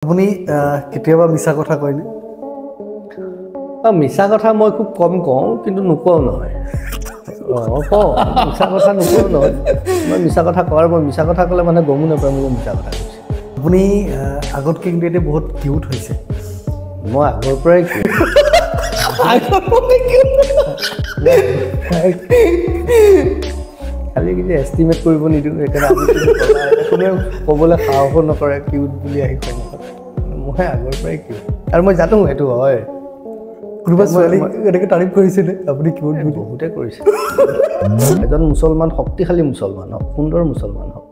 আপুনি কেতিয়াবা মিছা কথা কয়নে? মিছা কথা মই খুব কম কওঁ, কিন্তু নকওঁ নহয়। কওঁ মিছা কথা নকওঁ নহয়। মই মিছা কথা কওঁ, আৰু মই মিছা কথা ক'লে মানে গমো নাপায় মই মিছা কথা কৈছে। আপুনি আগতকৈ কিন্তু এতিয়া বহুত কিউট হৈছে। মই আগৰ পৰাই খালি কিন্তু এষ্টিমেট কৰিব নিদিওঁ, সেইকাৰণে কোনেও ক'বলৈ সাহসো নকৰে কিউট বুলি আহি সন্মুখত। মই আগৰ পৰাই কিউট, আৰু মই জানো সেইটো হয়। কোনোবা ছোৱালী এনেকৈ তাৰিফ কৰিছেনে আপুনি কিউট বুলি? বহুতে কৰিছে। এজন মুছলমান শক্তিশালী মুছলমান হওক, সুন্দৰ মুছলমান হওক,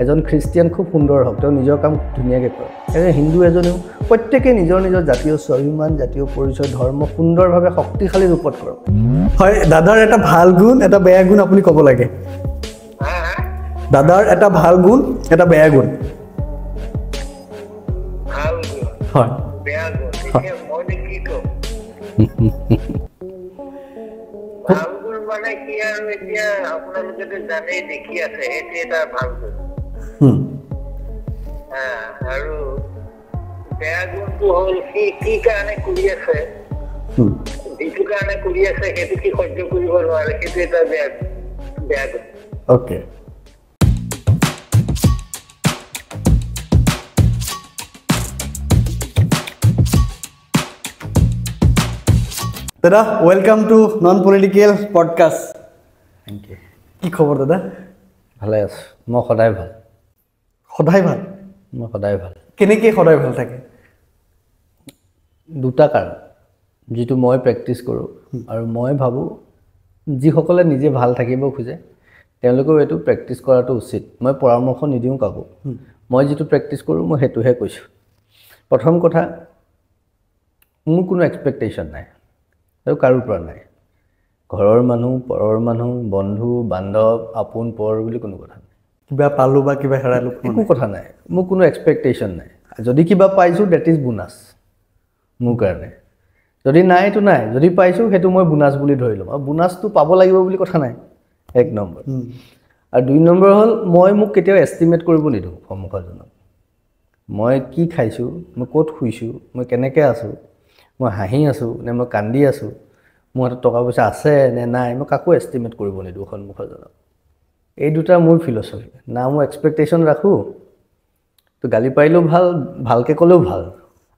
এজন খ্ৰীষ্টিয়ান খুব সুন্দৰ হওক, তেওঁ নিজৰ কাম ধুনীয়াকৈ কৰে। এজন হিন্দু এজনেও প্ৰত্যেকেই নিজৰ নিজৰ জাতীয় স্বাভিমান, জাতীয় পৰিচয়, ধৰ্ম সুন্দৰভাৱে শক্তিশালী ৰূপত কৰক। হয়, দাদাৰ এটা ভাল গুণ, এটা বেয়া গুণ আপুনি ক'ব লাগে। দাদাৰ এটা ভাল গুণ, এটা বেয়া গুণ। হয়, ভাল গুণ মানে কি আৰু এতিয়া আপোনালোকেতো জানেই দেখি আছে, সেইটো এটা ভাল গুণ। আৰু বেয়া গুণটো হ'ল সি কি কাৰণে কৰি আছে, যিটো কাৰণে কৰি আছে সেইটো সি সহ্য কৰিব নোৱাৰে, সেইটো এটা বেয়া গুণ। অ'কে। দাদা, welcome to non political podcast. Thank you. কি খবৰ দাদা? ভালে আছোঁ, মই সদায় ভাল। সদায় ভাল? মই সদায় ভাল। কেনেকৈ সদায় ভাল থাকে? দুটা কাৰণ, যিটো মই প্ৰেক্টিছ কৰোঁ, আৰু মই ভাবোঁ যিসকলে নিজে ভাল থাকিব খোজে তেওঁলোকেও এইটো প্ৰেক্টিছ কৰাটো উচিত। মই পৰামৰ্শ নিদিওঁ কাকো, মই যিটো প্ৰেক্টিছ কৰোঁ মই সেইটোহে কৈছোঁ। প্ৰথম কথা, মোৰ কোনো এক্সপেক্টেশ্যন নাই, আৰু কাৰোৰ পৰা নাই। ঘৰৰ মানুহ, পৰৰ মানুহ, বন্ধু বান্ধৱ, আপোন পৰ বুলি কোনো কথা নাই। কিবা পালোঁ বা কিবা হেৰালোঁ, একো কথা নাই। মোৰ কোনো এক্সপেক্টেশ্যন নাই। যদি কিবা পাইছোঁ ডেট ইজ বোনাছ মোৰ কাৰণে। যদি নাইতো নাই, যদি পাইছোঁ সেইটো মই বোনাছ বুলি ধৰি ল'ম, আৰু বোনাছটো পাব লাগিব বুলি কথা নাই। এক নম্বৰ। আৰু দুই নম্বৰ হ'ল, মই মোক কেতিয়াও এষ্টিমেট কৰিব নিদিওঁ সন্মুখৰজনক। মই কি খাইছোঁ, মই ক'ত শুইছোঁ, মই কেনেকৈ আছোঁ, মই হাঁহি আছোঁ নে মই কান্দি আছোঁ, মোৰ হাতত টকা পইচা আছে নে নাই, মই কাকো এষ্টিমেট কৰিব নিদিওঁ সন্মুখৰজনক। এই দুটা মোৰ ফিলচফি। না মই এক্সপেক্টেশ্যন ৰাখোঁ, তো গালি পাৰিলেও ভাল, ভালকৈ ক'লেও ভাল।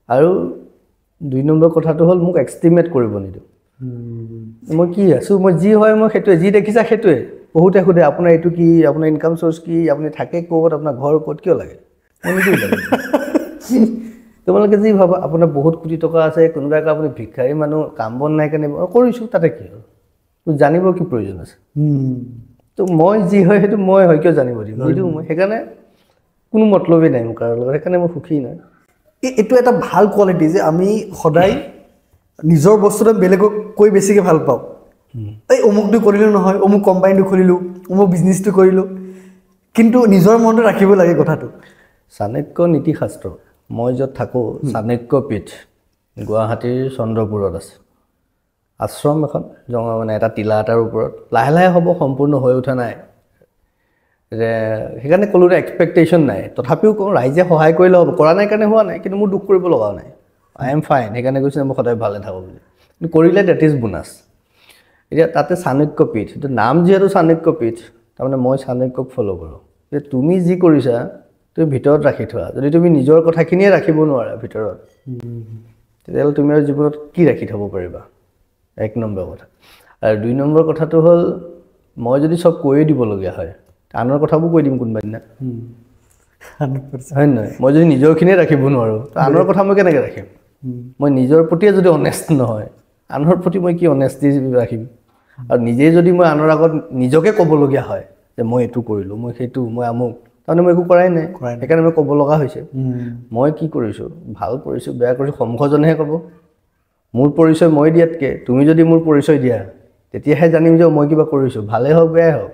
আৰু দুই নম্বৰ কথাটো হ'ল, মোক এষ্টিমেট কৰিব নিদিওঁ। মই কি আছোঁ, মই যি হয় মই সেইটোৱে, যি দেখিছা সেইটোৱে। বহুতে সোধে আপোনাৰ এইটো কি, আপোনাৰ ইনকাম চ'ৰ্চ কি, আপুনি থাকে ক'ত, আপোনাৰ ঘৰ ক'ত, কিয় লাগে? মই নিদিওঁ। তোমালোকে যি ভাবা, আপোনাৰ বহুত কোটি টকা আছে, কোনোবাই কয় আপুনি ভিক্ষাৰী মানুহ, কাম বন নাই কাৰণে কৰিছোঁ, তাতে কি হ'ল? জানিব কি প্ৰয়োজন আছে? তো মই যি হয় সেইটো মই হয়, কিয় জানিব দিম? নিদিওঁ মই। সেইকাৰণে কোনো মতলবেই নাই মোৰ কাৰো লগত, সেইকাৰণে মই সুখী নাই। এইটো এটা ভাল কোৱালিটি যে আমি সদায় নিজৰ বস্তুটো বেলেগক কৈ বেছিকৈ ভাল পাওঁ। এই অমুকটো কৰিলোঁ নহয়, অমুক কোম্পানীটো খুলিলোঁ, অমুক বিজনেছটো কৰিলোঁ, কিন্তু নিজৰ মনটো ৰাখিব লাগে কথাটো। চাণক্য নীতিশাস্ত্ৰ, মই য'ত থাকোঁ চাণক্যপীঠ গুৱাহাটীৰ চন্দ্ৰপুৰত আছে। আশ্ৰম এখন, মানে এটা টিলা এটাৰ ওপৰত, লাহে লাহে হ'ব, সম্পূৰ্ণ হৈ উঠা নাই। সেইকাৰণে ক'লোঁ যে এক্সপেক্টেশ্যন নাই, তথাপিও কওঁ ৰাইজে সহায় কৰিলে হ'ব। কৰা নাই কাৰণে হোৱা নাই, কিন্তু মোৰ দুখ কৰিব লগা নাই। আই এম ফাইন, সেইকাৰণে কৈছোঁ মই সদায় ভালে থাকোঁ বুলি। কিন্তু কৰিলে ডেট ইজ বোনাছ। এতিয়া তাতে চাণক্যপীঠ, এইটো নাম যিহেতু চাণক্যপীঠ, তাৰমানে মই চাণক্যক ফ'ল' কৰোঁ। যে তুমি যি কৰিছা তুমি ভিতৰত ৰাখি থোৱা। যদি তুমি নিজৰ কথাখিনিয়ে ৰাখিব নোৱাৰা ভিতৰত, তেতিয়াহ'লে তুমি আৰু জীৱনত কি ৰাখি থ'ব পাৰিবা? এক নম্বৰ কথা। আৰু দুই নম্বৰ কথাটো হ'ল, মই যদি চব কৈয়ে দিবলগীয়া হয়, আনৰ কথাবোৰ কৈ দিম কোনোবা দিনা, হয় নহয়? মই যদি নিজৰখিনিয়ে ৰাখিব নোৱাৰোঁ, আনৰ কথা মই কেনেকৈ ৰাখিম? মই নিজৰ প্ৰতিয়ে যদি অনেষ্ট নহয়, আনৰ প্ৰতি মই কি অনেষ্টি ৰাখিম? আৰু নিজেই যদি মই আনৰ আগত নিজকে ক'বলগীয়া হয় যে মই এইটো কৰিলোঁ, মই সেইটো, মই আমুক, তাৰমানে মই একো কৰাই নাই। সেইকাৰণে মই ক'ব লগা হৈছে। মই কি কৰিছোঁ, ভাল কৰিছোঁ, বেয়া কৰিছোঁ, সন্মুখজনেহে ক'ব। মোৰ পৰিচয় মই দিয়াতকৈ তুমি যদি মোৰ পৰিচয় দিয়া, তেতিয়াহে জানিম যে মই কিবা কৰিছোঁ, ভালেই হওক বেয়াই হওক।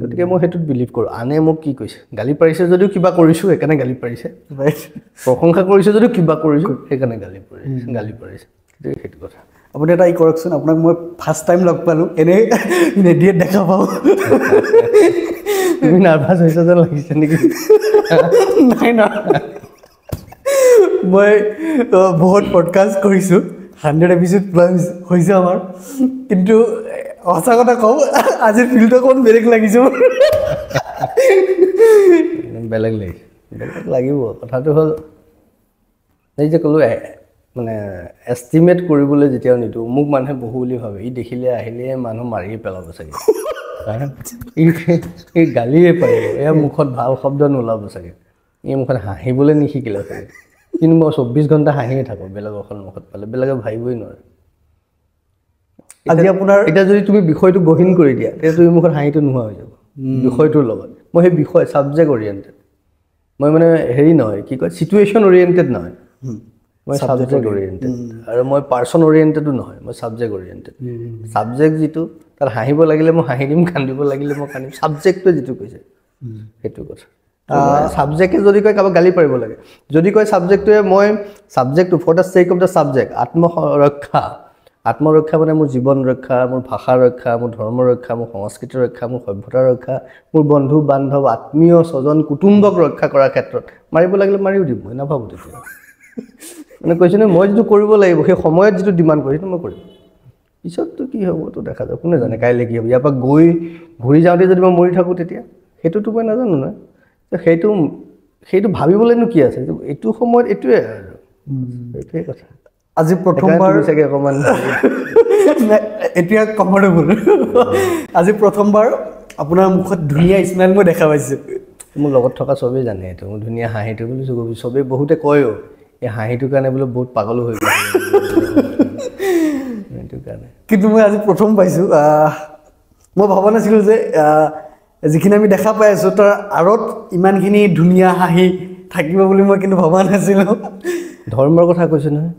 গতিকে মই সেইটোত বিলিভ কৰোঁ। আনে মোক কি কৈছে, গালি পাৰিছে যদিও কিবা কৰিছোঁ সেইকাৰণে গালি পাৰিছে, প্ৰশংসা কৰিছে যদিও কিবা কৰিছোঁ সেইকাৰণে গালি পাৰিছে। সেইটো কথা। আপুনি এটা কৰকচোন, আপোনাক মই ফাৰ্ষ্ট টাইম লগ পালোঁ, এনেই ৰেডিঅ'ত দেখা পাওঁ। তুমি নাৰ্ভাছ হৈছা যেন লাগিছে নেকি? নাই না, মই বহুত পডকাষ্ট কৰিছোঁ 100 এপিছড প্লাছ হৈছে আমাৰ কিন্তু সঁচা কথা কওঁ আজিৰ ফিল্ডটো অকণমান বেলেগ লাগিছে মোৰ বেলেগ লাগিব কথাটো হ'ল এই যে ক'লোঁ মানে এষ্টিমেট কৰিবলৈ যেতিয়াও নিদিওঁ মোক মানুহে বহু বুলি ভাবে ই দেখিলে আহিলে মানুহ মাৰিয়ে পেলাব চাগে এই গালিয়ে পাৰিব এয়া মুখত ভাল শব্দ নোলাব চাগে এই মুখত হাঁহিবলৈ নিশিকিলে চাগে কিন্তু মই 24 ঘণ্টা হাঁহিয়ে থাকোঁ বেলেগৰ সন্মুখত পালে বেলেগে ভাবিবই নোৱাৰে আজি আপোনাৰ এতিয়া যদি তুমি বিষয়টো গহীন কৰি দিয়া তেতিয়া তুমি মুখত হাঁহিটো নোহোৱা হৈ যাব বিষয়টোৰ লগত মই সেই বিষয় ছাবজেক্ট অৰিয়েণ্টেড মই মানে হেৰি নহয় কি কয় চিটুৱেশ্যন অৰিয়েণ্টেড নহয় মই ছাবজেক্ট অৰিয়েণ্টেড আৰু মই পাৰ্চন অৰিয়েণ্টেডো নহয় মই ছাবজেক্ট অৰিয়েণ্টেড ছাবজেক্ট যিটো তাত হাঁহিব লাগিলে মই হাঁহি দিম কান্দিব লাগিলে মই কান্দিম ছাবজেক্টটোৱে যিটো কৈছে সেইটো কথা ছাবজেক্টে যদি কয় কাৰোবাক গালি পাৰিব লাগে যদি কয় ছাবজেক্টটোৱে মই ছাবজেক্টটো for the check of the subject আত্মৰক্ষা মানে মোৰ জীৱন ৰক্ষা মোৰ ভাষা ৰক্ষা মোৰ ধৰ্ম ৰক্ষা মোৰ সংস্কৃতিৰ ৰক্ষা মোৰ সভ্যতাৰ ৰক্ষা মোৰ বন্ধু বান্ধৱ আত্মীয় স্বজন কুটুম্বক ৰক্ষা কৰাৰ ক্ষেত্ৰত মাৰিব লাগিলে মাৰিও দিম মই নাভাবোঁ তেতিয়া মানে কৈছোঁ নহয় মই যিটো কৰিব লাগিব সেই সময়ত যিটো ডিমাণ্ড কৰিছোঁ মই কৰিম পিছততো কি হ'ব তো দেখা যাব কোনে জানে কাইলৈ কি হ'ব ইয়াৰ পৰা গৈ ঘূৰি যাওঁতে যদি মই মৰি থাকোঁ তেতিয়া সেইটোতো মই নাজানো নহয় সেইটো ভাবিবলৈনো কি আছে এইটো সময়ত এইটোৱে আৰু সেইটোৱে কথা আজি প্ৰথমবাৰ চাগে অকণমান এতিয়া কমফৰ্টেবল আজি প্ৰথমবাৰ আপোনাৰ মুখত ধুনীয়া স্মাইল মই দেখা পাইছোঁ মোৰ লগত থকা চবেই জানে এইটো মোৰ ধুনীয়া হাঁহিটো বুলি চবেই বহুতে কয়ও এই হাঁহিটোৰ কাৰণে বোলে বহুত পাগলো হৈ গৈছে সেইটো কাৰণে কিন্তু মই আজি প্ৰথম পাইছোঁ মই ভবা নাছিলোঁ যে যিখিনি আমি দেখা পাই আছোঁ তাৰ আঁৰত ইমানখিনি ধুনীয়া হাঁহি থাকিব বুলি মই কিন্তু ভবা নাছিলোঁ ধৰ্মৰ কথা কৈছোঁ নহয়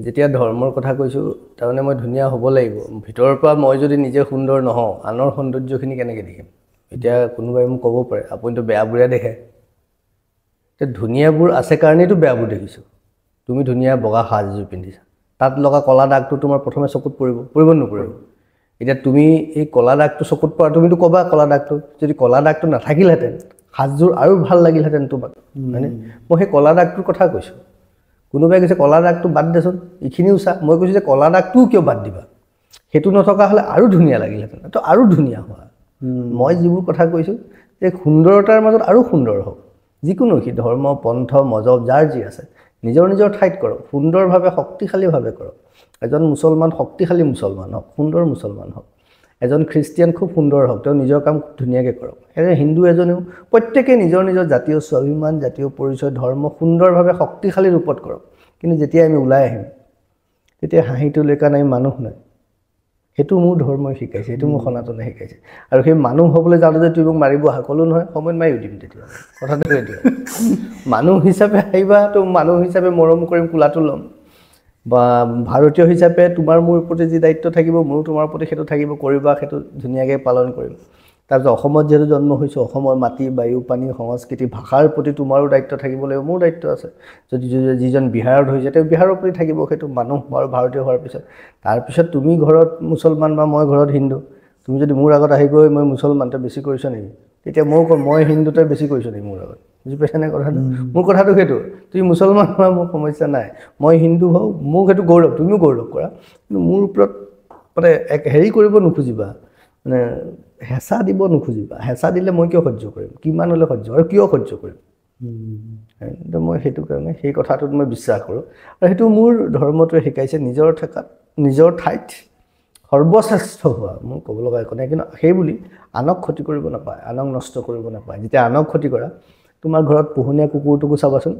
যেতিয়া ধৰ্মৰ কথা কৈছোঁ তাৰমানে মই ধুনীয়া হ'ব লাগিব ভিতৰৰ পৰা মই যদি নিজে সুন্দৰ নহওঁ আনৰ সৌন্দৰ্যখিনি কেনেকৈ দেখিম এতিয়া কোনোবাই মোক ক'ব পাৰে আপুনিতো বেয়াবোৰে দেখে এতিয়া ধুনীয়াবোৰ আছে কাৰণেইতো বেয়াবোৰ দেখিছোঁ তুমি ধুনীয়া বগা সাজযোৰ পিন্ধিছা তাত লগা ক'লা দাগটো তোমাৰ প্ৰথমে চকুত পৰিব নপৰিব এতিয়া তুমি এই ক'লা দাগটো চকুত পৰা তুমিতো ক'বা ক'লা দাগটো যদি ক'লা দাগটো নাথাকিলহেঁতেন সাজযোৰ আৰু ভাল লাগিলহেঁতেন তোমাক হয়নে মই সেই ক'লা দাগটোৰ কথা কৈছোঁ কোনোবাই কৈছে ক'লা দাগটো বাদ দেচোন এইখিনিও চা মই কৈছোঁ যে ক'লা দাগটোও কিয় বাদ দিবা সেইটো নথকা হ'লে আৰু ধুনীয়া লাগিলহেঁতেন তো আৰু ধুনীয়া হোৱা মই যিবোৰ কথা কৈছোঁ যে সুন্দৰতাৰ মাজত আৰু সুন্দৰ হওক যিকোনো সি ধৰ্ম পন্থ মজহব যাৰ যি আছে নিজৰ ঠাইত কৰক সুন্দৰভাৱে শক্তিশালীভাৱে কৰক এজন মুছলমান শক্তিশালী মুছলমান হওক সুন্দৰ মুছলমান হওক এজন খ্ৰীষ্টিয়ান খুব সুন্দৰ হওক তেওঁ নিজৰ কাম খুব ধুনীয়াকৈ কৰক সেয়ে হিন্দু এজনেও প্ৰত্যেকে নিজৰ জাতীয় স্বাভিমান জাতীয় পৰিচয় ধৰ্ম সুন্দৰভাৱে শক্তিশালী ৰূপত কৰক কিন্তু যেতিয়া আমি ওলাই আহিম তেতিয়া হাঁহিটো লৈ কাৰণে আমি মানুহ নাই সেইটো মোৰ ধৰ্মই শিকাইছে সেইটো মোৰ সনাতনে শিকাইছে আৰু সেই মানুহ হ'বলৈ যাওঁতে যে তুমি মোক মাৰিব আহা ক'লো নহয় সময়ত মাৰিও দিম তেতিয়া কথাটো এইটোৱে মানুহ হিচাপে আহিবা তো মানুহ হিচাপে মৰম কৰিম কোলাটো ল'ম বা ভাৰতীয় হিচাপে তোমাৰ মোৰ প্ৰতি যি দায়িত্ব থাকিব মোৰো তোমাৰ প্ৰতি সেইটো থাকিব কৰিবা সেইটো ধুনীয়াকৈ পালন কৰিম তাৰপিছত অসমত যিহেতু জন্ম হৈছোঁ অসমৰ মাটি বায়ু পানী সংস্কৃতি ভাষাৰ প্ৰতি তোমাৰো দায়িত্ব থাকিব লাগিব মোৰ দায়িত্ব আছে যদি যিজন বিহাৰত হৈছে তেওঁ বিহাৰৰ প্ৰতি থাকিব সেইটো মানুহ আৰু ভাৰতীয় হোৱাৰ পিছত তাৰপিছত তুমি ঘৰত মুছলমান বা মই ঘৰত হিন্দু তুমি যদি মোৰ আগত আহি গৈ মই মুছলমান তই বেছি কৰিছ নেকি তেতিয়া মই কওঁ মই হিন্দু তই বেছি কৰিছ নেকি মোৰ আগত বুজি পাইছানে কথাটো মোৰ কথাটো সেইটো তুমি মুছলমান হোৱা মোৰ সমস্যা নাই মই হিন্দু হওঁ মোক সেইটো গৌৰৱ তুমিও গৌৰৱ কৰা কিন্তু মোৰ ওপৰত মানে হেৰি কৰিব নোখোজিবা মানে হেঁচা দিব নোখোজিবা হেঁচা দিলে মই কিয় সহ্য কৰিম কিমান হ'লে সহ্য আৰু কিয় সহ্য কৰিম তো মই সেইটো কাৰণে সেই কথাটোত মই বিশ্বাস কৰোঁ আৰু সেইটো মোৰ ধৰ্মটোৱে শিকাইছে নিজৰ ঠাইত সৰ্বশ্ৰেষ্ঠ হোৱা মোৰ ক'ব লগা একো নাই কিন্তু সেই বুলি আনক ক্ষতি কৰিব নাপায় আনক নষ্ট কৰিব নাপায় যেতিয়া আনক ক্ষতি কৰা তোমাৰ ঘৰত পোহনীয়া কুকুৰটোকো চাবাচোন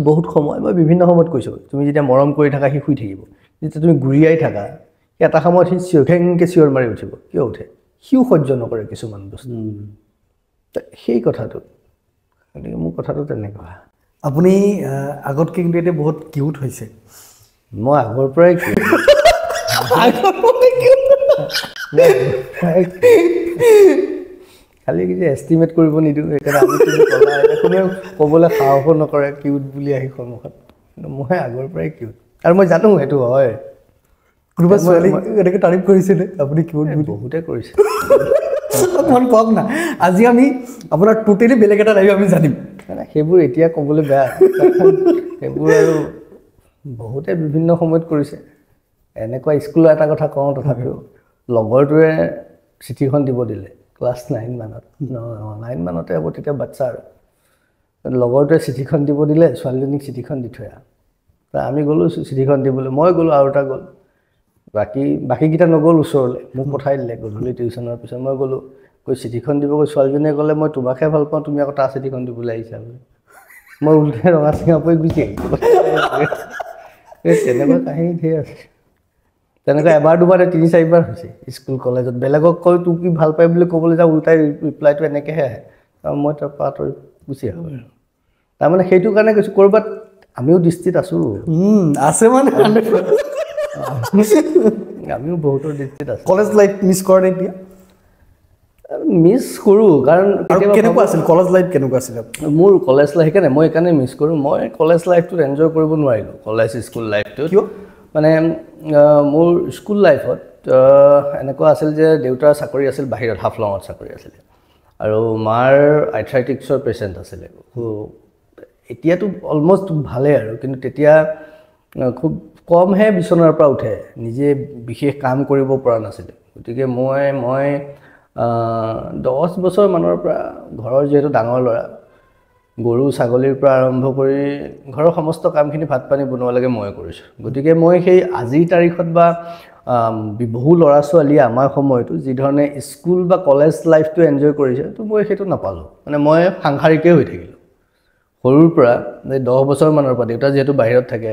বহুত সময় মই বিভিন্ন সময়ত কৈছোঁ তুমি যেতিয়া মৰম কৰি থাকা সি শুই থাকিব যেতিয়া তুমি ঘূৰিয়াই থাকা এটা সময়ত সি চিঞৰকে চিঞৰ মাৰি উঠিব কিয় উঠে সিও সহ্য নকৰে কিছুমান বস্তু সেই কথাটো গতিকে মোৰ কথাটো তেনেকুৱা আপুনি আগতকৈ কিন্তু এতিয়া বহুত কিউট হৈছে মই আগৰ পৰাই খালি কি যে এষ্টিমেট কৰিব নিদিওঁ সেইকাৰণে আমি কোনেও ক'বলৈ সাহসো নকৰে কিউট বুলি আহি সন্মুখত কিন্তু মই আগৰ পৰাই কিউট আৰু মই জানো সেইটো হয় কোনোবা ছোৱালী এনেকৈ তাৰিফ কৰিছিলে আপুনি কিউট বহুতে কৰিছে অকণমান কওক না আজি আমি আপোনাৰ টোটেলি বেলেগ এটা লাইভ আমি জানিম মানে সেইবোৰ এতিয়া ক'বলৈ বেয়া সেইবোৰ আৰু বহুতে বিভিন্ন সময়ত কৰিছে এনেকুৱা স্কুলৰ এটা কথা কওঁ তথাপিও লগৰটোৱে চিঠিখন দিব দিলে ক্লাছ 9 মানত 9 মানতে হ'ব তেতিয়া বাচ্চা আৰু লগৰটোৱে চিঠিখন দিব দিলে ছোৱালীজনীক চিঠিখন দি থৈ আহ আমি গ'লোঁ চিঠিখন দিবলৈ মই গ'লোঁ আৰু এটা গ'ল বাকীকেইটা নগ'ল ওচৰলৈ মোক পঠাই দিলে গধূলি টিউশ্যনৰ পিছত মই গ'লোঁ গৈ চিঠিখন দিব গৈ ছোৱালীজনীয়ে ক'লে মই তোমাকহে ভাল পাওঁ তুমি আকৌ তাৰ চিঠিখন দিবলৈ আহিছা বুলি মই উল্টাই ৰঙা চিঙা পৰি গুচি আহিলোঁ তেনেকুৱা কাহিনী ধেৰ আছে তেনেকুৱা এবাৰ দুবাৰ 3-4বাৰ হৈছে স্কুল কলেজত বেলেগক কৈ তোক কি ভাল পায় বুলি ক'বলৈ যাওঁ উল্টাই ৰিপ্লাইটো এনেকৈহে আহে আৰু মই তাৰ পৰা আঁতৰি গুচি আহোঁ তাৰমানে সেইটো কাৰণে কৈছোঁ ক'ৰবাত আমিও দৃষ্টিত আছোঁ আছে মানে আমিও বহুতৰ দৃষ্টিত আছোঁ কলেজ লাইফ মিছ কৰে এতিয়া মিছ কৰোঁ কাৰণ আৰু কেনেকুৱা আছিল কলেজ লাইফ কেনেকুৱা আছিল মোৰ কলেজ লাইফ সেইকাৰণে মই সেইকাৰণে মিছ কৰোঁ মই কলেজ লাইফটোত এনজয় কৰিব নোৱাৰিলোঁ কলেজ স্কুল লাইফটোত কিয় মানে মোৰ স্কুল লাইফত এনেকুৱা আছিল যে দেউতাৰ চাকৰি আছিল বাহিৰত হাফলঙত চাকৰি আছিলে আৰু মাৰ আৰ্থ্ৰাইটিক্সৰ পেচেণ্ট আছিলে এতিয়াতো অলমষ্ট ভালেই আৰু কিন্তু তেতিয়া খুব কমহে বিচনাৰ পৰা উঠে নিজে বিশেষ কাম কৰিব পৰা নাছিলে গতিকে মই 10 বছৰমানৰ পৰা ঘৰৰ যিহেতু ডাঙৰ ল'ৰা গৰু ছাগলীৰ পৰা আৰম্ভ কৰি ঘৰৰ সমস্ত কামখিনি ভাত পানী বনোৱালৈকে মই কৰিছোঁ গতিকে মই সেই আজিৰ তাৰিখত বা বহু ল'ৰা ছোৱালীয়ে আমাৰ সময়তো যিধৰণে স্কুল বা কলেজ লাইফটো এনজয় কৰিছে তো মই সেইটো নাপালোঁ মানে মই সাংসাৰিকেই হৈ থাকিলোঁ সৰুৰ পৰা 10 বছৰমানৰ পৰা দেউতা যিহেতু বাহিৰত থাকে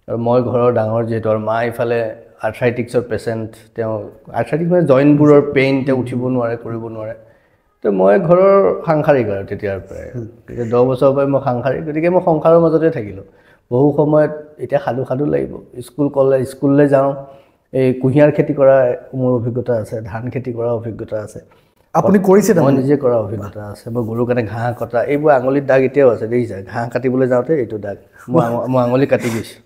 আৰু মই ঘৰৰ ডাঙৰ যিহেতু আৰু মা ইফালে আৰ্থ্ৰাইটিক্সৰ পেচেণ্ট তেওঁ আৰ্থ্ৰাইটিক্স মানে জইণ্টবোৰৰ পেইন তেওঁ উঠিব নোৱাৰে কৰিব নোৱাৰে তো মই ঘৰৰ সাংসাৰিক আৰু তেতিয়াৰ পৰাই গতিকে 10 বছৰৰ পৰাই মই সাংসাৰিক গতিকে মই সংসাৰৰ মাজতে থাকিলোঁ বহু সময়ত এতিয়া সাধু লাগিব স্কুললৈ যাওঁ এই কুঁহিয়াৰ খেতি কৰা মোৰ অভিজ্ঞতা আছে ধান খেতি কৰা অভিজ্ঞতা আছে আপুনি কৰিছে মই নিজে কৰা অভিজ্ঞতা আছে মই গৰুৰ কাৰণে ঘাঁহ কটা এইবোৰ আঙুলিত দাগ এতিয়াও আছে দেখিছা ঘাঁহ কাটিবলৈ যাওঁতে এইটো দাগ মই আঙুলি কাটি গৈছোঁ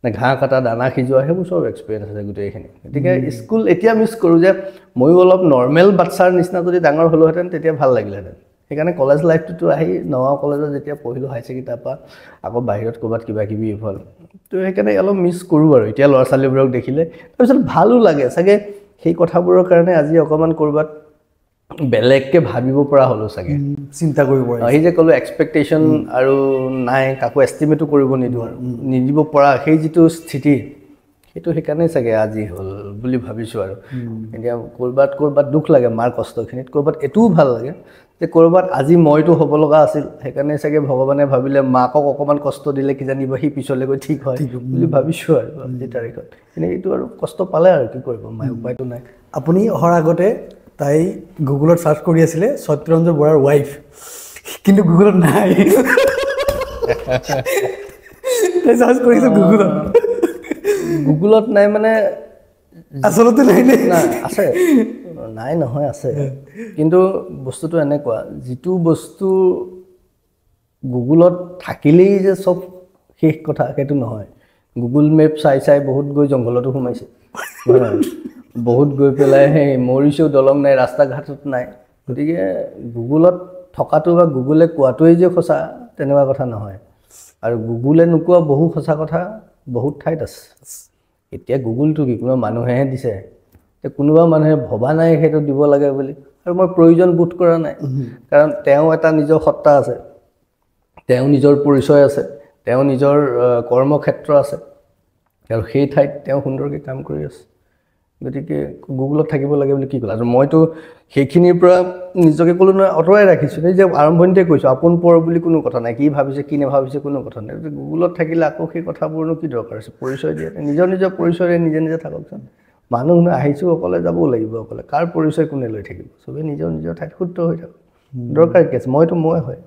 ঘাঁহ কটা দানা সিজোৱা সেইবোৰ চব এক্সপিৰিয়েঞ্চ আছে গোটেইখিনি গতিকে স্কুল এতিয়া মিছ কৰোঁ যে ময়ো অলপ নৰ্মেল বাচ্চাৰ নিচিনা যদি ডাঙৰ হ'লোহেঁতেন তেতিয়া ভাল লাগিলেহেঁতেন সেইকাৰণে কলেজ লাইফটোতো আহি নগাঁও কলেজত যেতিয়া পঢ়িলোঁ হাই ছেকেণ্ডেৰী তাৰপৰা আকৌ বাহিৰত ক'ৰবাত কিবা কিবি হ'ল তো সেইকাৰণে অলপ মিছ কৰোঁ আৰু এতিয়া ল'ৰা ছোৱালীবোৰক দেখিলে তাৰপিছত ভালো লাগে চাগে সেই কথাবোৰৰ কাৰণে আজি অকণমান ক'ৰবাত বেলেগকৈ ভাবিব পৰা হ'লোঁ চাগে চিন্তা কৰিব সেই যে ক'লোঁ এক্সপেক্টেশ্যন আৰু নাই কাকো এষ্টিমেটো কৰিব নিদিওঁ আৰু নিদিব পৰা সেই যিটো স্থিতি সেইটো সেইকাৰণে চাগে আজি হ'ল বুলি ভাবিছোঁ আৰু এতিয়া ক'ৰবাত দুখ লাগে মাৰ কষ্টখিনিত ক'ৰবাত এইটোও ভাল লাগে যে ক'ৰবাত আজি মইতো হ'ব লগা আছিল সেইকাৰণে চাগে ভগৱানে ভাবিলে মাকক অকণমান কষ্ট দিলে কিজানিবা সি পিছলৈ গৈ ঠিক হয় বুলি ভাবিছোঁ আৰু আজিৰ তাৰিখত কিন্তু এইটো আৰু কষ্ট পালে আৰু কি কৰিব মায়ে উপায়টো নাই আপুনি অহাৰ আগতে তাই গুগলত চাৰ্চ কৰি আছিলে সত্যৰঞ্জন বৰাৰ ৱাইফ কিন্তু গুগলত নাই তাই চাৰ্চ কৰিছে গুগলত নাই মানে আচলতে নাই আছে নাই নহয় আছে কিন্তু বস্তুটো এনেকুৱা যিটো বস্তু গুগলত থাকিলেই যে চব শেষ কথা সেইটো নহয় গুগল মেপ চাই বহুত গৈ জংঘলতো সোমাইছে বহুত গৈ পেলাই সেই মৰিছেও দলং নাই ৰাস্তা ঘাটত নাই গতিকে গুগলত থকাটো বা গুগলে কোৱাটোৱেই যে সঁচা তেনেকুৱা কথা নহয় আৰু গুগলে নোকোৱা বহু সঁচা কথা বহুত ঠাইত আছে এতিয়া গুগলটো কি কোনো মানুহেহে দিছে কোনোবা মানুহে ভবা নাই সেইটো দিব লাগে বুলি আৰু মই প্ৰয়োজন বোধ কৰা নাই কাৰণ তেওঁ এটা নিজৰ সত্তা আছে তেওঁ নিজৰ পৰিচয় আছে তেওঁ নিজৰ কৰ্মক্ষেত্ৰ আছে আৰু সেই ঠাইত তেওঁ সুন্দৰকৈ কাম কৰি আছে গতিকে গুগলত থাকিব লাগে বুলি কি ক'লা আৰু মইতো সেইখিনিৰ পৰা নিজকে ক'লো নহয় আঁতৰাই ৰাখিছোঁ এই যে আৰম্ভণিতে কৈছোঁ আপোন পৰ বুলি কোনো কথা নাই কি ভাবিছে কি নাভাবিছে কোনো কথা নাই গুগলত থাকিলে আকৌ সেই কথাবোৰনো কি দৰকাৰ আছে পৰিচয় দিয়ে নিজৰ পৰিচয়ৰে নিজে থাককচোন মানুহ আহিছোঁ অকলে যাবও লাগিব অকলে কাৰ পৰিচয় কোনে লৈ থাকিব চবেই নিজৰ ঠাইত শুদ্ধ হৈ থাকক দৰকাৰ কি আছে মইতো মই হয়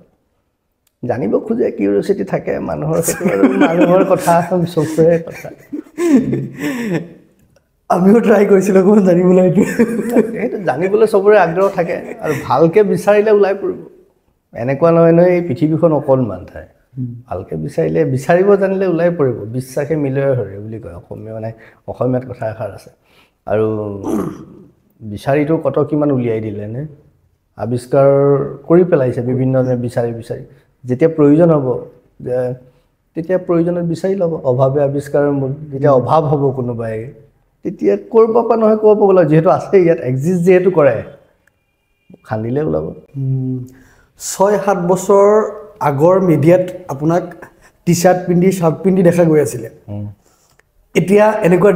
জানিব খোজে কিউৰিঅচিটি থাকে মানুহৰ সেইটো আৰু মানুহৰ কথা চবৰে কথা আমিও ট্ৰাই কৰিছিলোঁ অকণমান জানিবলৈ সেইটো জানিবলৈ চবৰে আগ্ৰহ থাকে আৰু ভালকৈ বিচাৰিলে ওলাই পৰিব এনেকুৱা নহয় এই পৃথিৱীখন অকণমান ঠাই ভালকৈ বিচাৰিব জানিলে ওলাই পৰিব বিশ্বাসে মিলয় হৰে বুলি কয় অসমীয়াত কথা এষাৰ আছে আৰু বিচাৰিটো কত কিমান উলিয়াই দিলে নে আৱিষ্কাৰ কৰি পেলাইছে বিভিন্নজনে বিচাৰি যেতিয়া প্ৰয়োজন হ'ব তেতিয়া প্ৰয়োজনত বিচাৰি ল'ব অভাৱে আৱিষ্কাৰৰ মূল যেতিয়া অভাৱ হ'ব কোনোবাই তেতিয়া কৰিব পৰা নহয় ক'ব পাব যিহেতু আছে ইয়াত এক্সিষ্ট যিহেতু কৰে খান্দিলে ওলাব 6-7 বছৰ আগৰ মিডিয়াত আপোনাক টি চাৰ্ট পিন্ধি চাৰ্ট পিন্ধি দেখা গৈ আছিলে এতিয়া এনেকুৱা